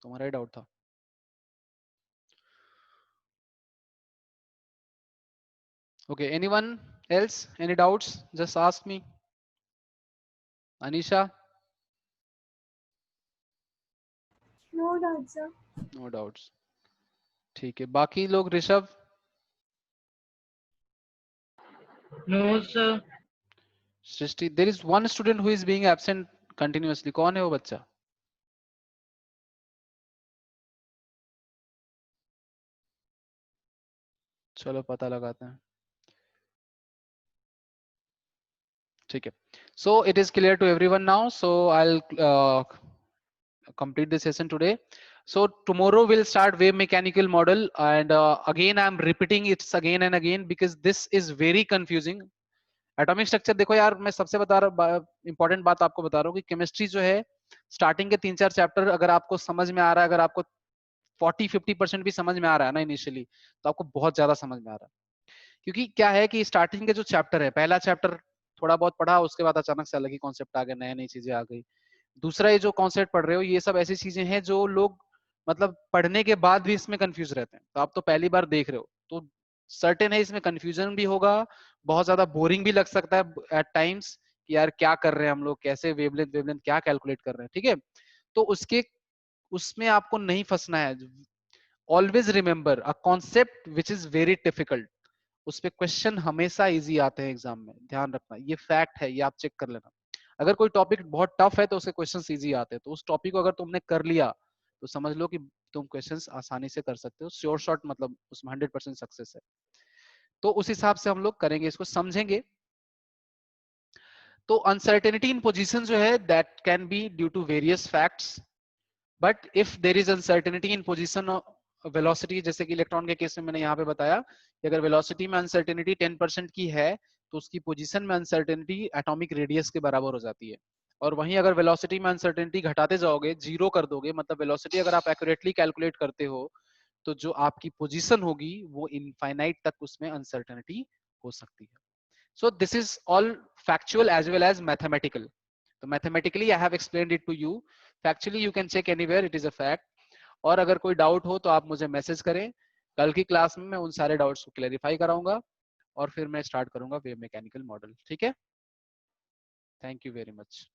तुम्हारा ही डाउट था। Okay, anyone else? Any doubts? Just ask me. Anisha? No doubt, sir. No doubts. ठीक है, बाकी लोग, Rishabh? No sir. Srishti? There is one student who is being absent continuously. कौन है वो बच्चा? चलो पता लगाते हैं। ठीक है, so it is clear to everyone now, so I'll complete the session today. So tomorrow we'll start wave mechanical model, and again I'm repeating it again and again because this is very confusing. Atomic structure देखो यार, मैं सबसे बता रहा important बात आपको बता रहा हूँ कि केमिस्ट्री जो है स्टार्टिंग के 3-4 चैप्टर अगर आपको समझ में आ रहा है, अगर आपको 40-50% भी समझ में आ रहा है ना इनिशियली, तो आपको बहुत ज्यादा समझ में आ रहा है। क्योंकि क्या है कि स्टार्टिंग के जो चैप्टर है, पहला चैप्टर थोड़ा बहुत पढ़ा, उसके बाद अचानक से अलग ही कॉन्सेप्ट आ गए, नई नई चीजें आ गई। दूसरा ये जो कॉन्सेप्ट पढ़ रहे हो, ये सब ऐसी चीजें हैं जो लोग मतलब पढ़ने के बाद भी इसमें कंफ्यूज रहते हैं। तो आप तो पहली बार देख रहे हो, तो सर्टेन है इसमें कंफ्यूजन भी होगा, बहुत ज्यादा बोरिंग भी लग सकता है एट टाइम्स कि यार क्या कर रहे हैं हम लोग, कैसे वेवलेंथ क्या कैलकुलेट कर रहे हैं, ठीक है। तो उसमें आपको नहीं फंसना है। Always remember a concept which is very difficult, उस पे क्वेश्चन हमेशा इजी आते हैं एग्जाम में, ध्यान रखना, ये फैक्ट है, ये आप चेक कर लेना। अगर कोई टॉपिक बहुत टफ है तो उसके क्वेश्चंस इजी आते हैं, तो उस टॉपिक को अगर तुमने कर लिया तो समझ लो कि तुम क्वेश्चंस आसानी से कर सकते हो, श्योर शॉट, मतलब उसमें 100% सक्सेस है। तो उस हिसाब से हम लोग करेंगे, इसको समझेंगे। तो अनसर्टेनिटी इन पोजीशन जो है that can be due to various facts, but if there is uncertainty in position velocity, जैसे कि इलेक्ट्रॉन के केस में मैंने यहाँ पे बताया कि अगर वेलोसिटी में अनसर्टेनिटी 10% की है तो उसकी पोजीशन में अनसर्टेनिटी एटॉमिक रेडियस के बराबर हो जाती है। और वहीं अगर वेलोसिटी में अनसर्टेनिटी घटाते जाओगे, जीरो कर दोगे, मतलब वेलोसिटी अगर आप एक्यूरेटली कैलकुलेट करते हो तो जो आपकी पोजीशन होगी वो इनफाइनाइट तक उसमें अनसर्टेनिटी हो सकती है। So this is all factual as well as mathematical. So mathematically I have explained it to you. Factually you can check anywhere, it is a fact. और अगर कोई डाउट हो तो आप मुझे मैसेज करें, कल की क्लास में मैं उन सारे डाउट्स को क्लैरिफाई कराऊंगा और फिर मैं स्टार्ट करूंगा वेव मैकेनिकल मॉडल, ठीक है। Thank you very much.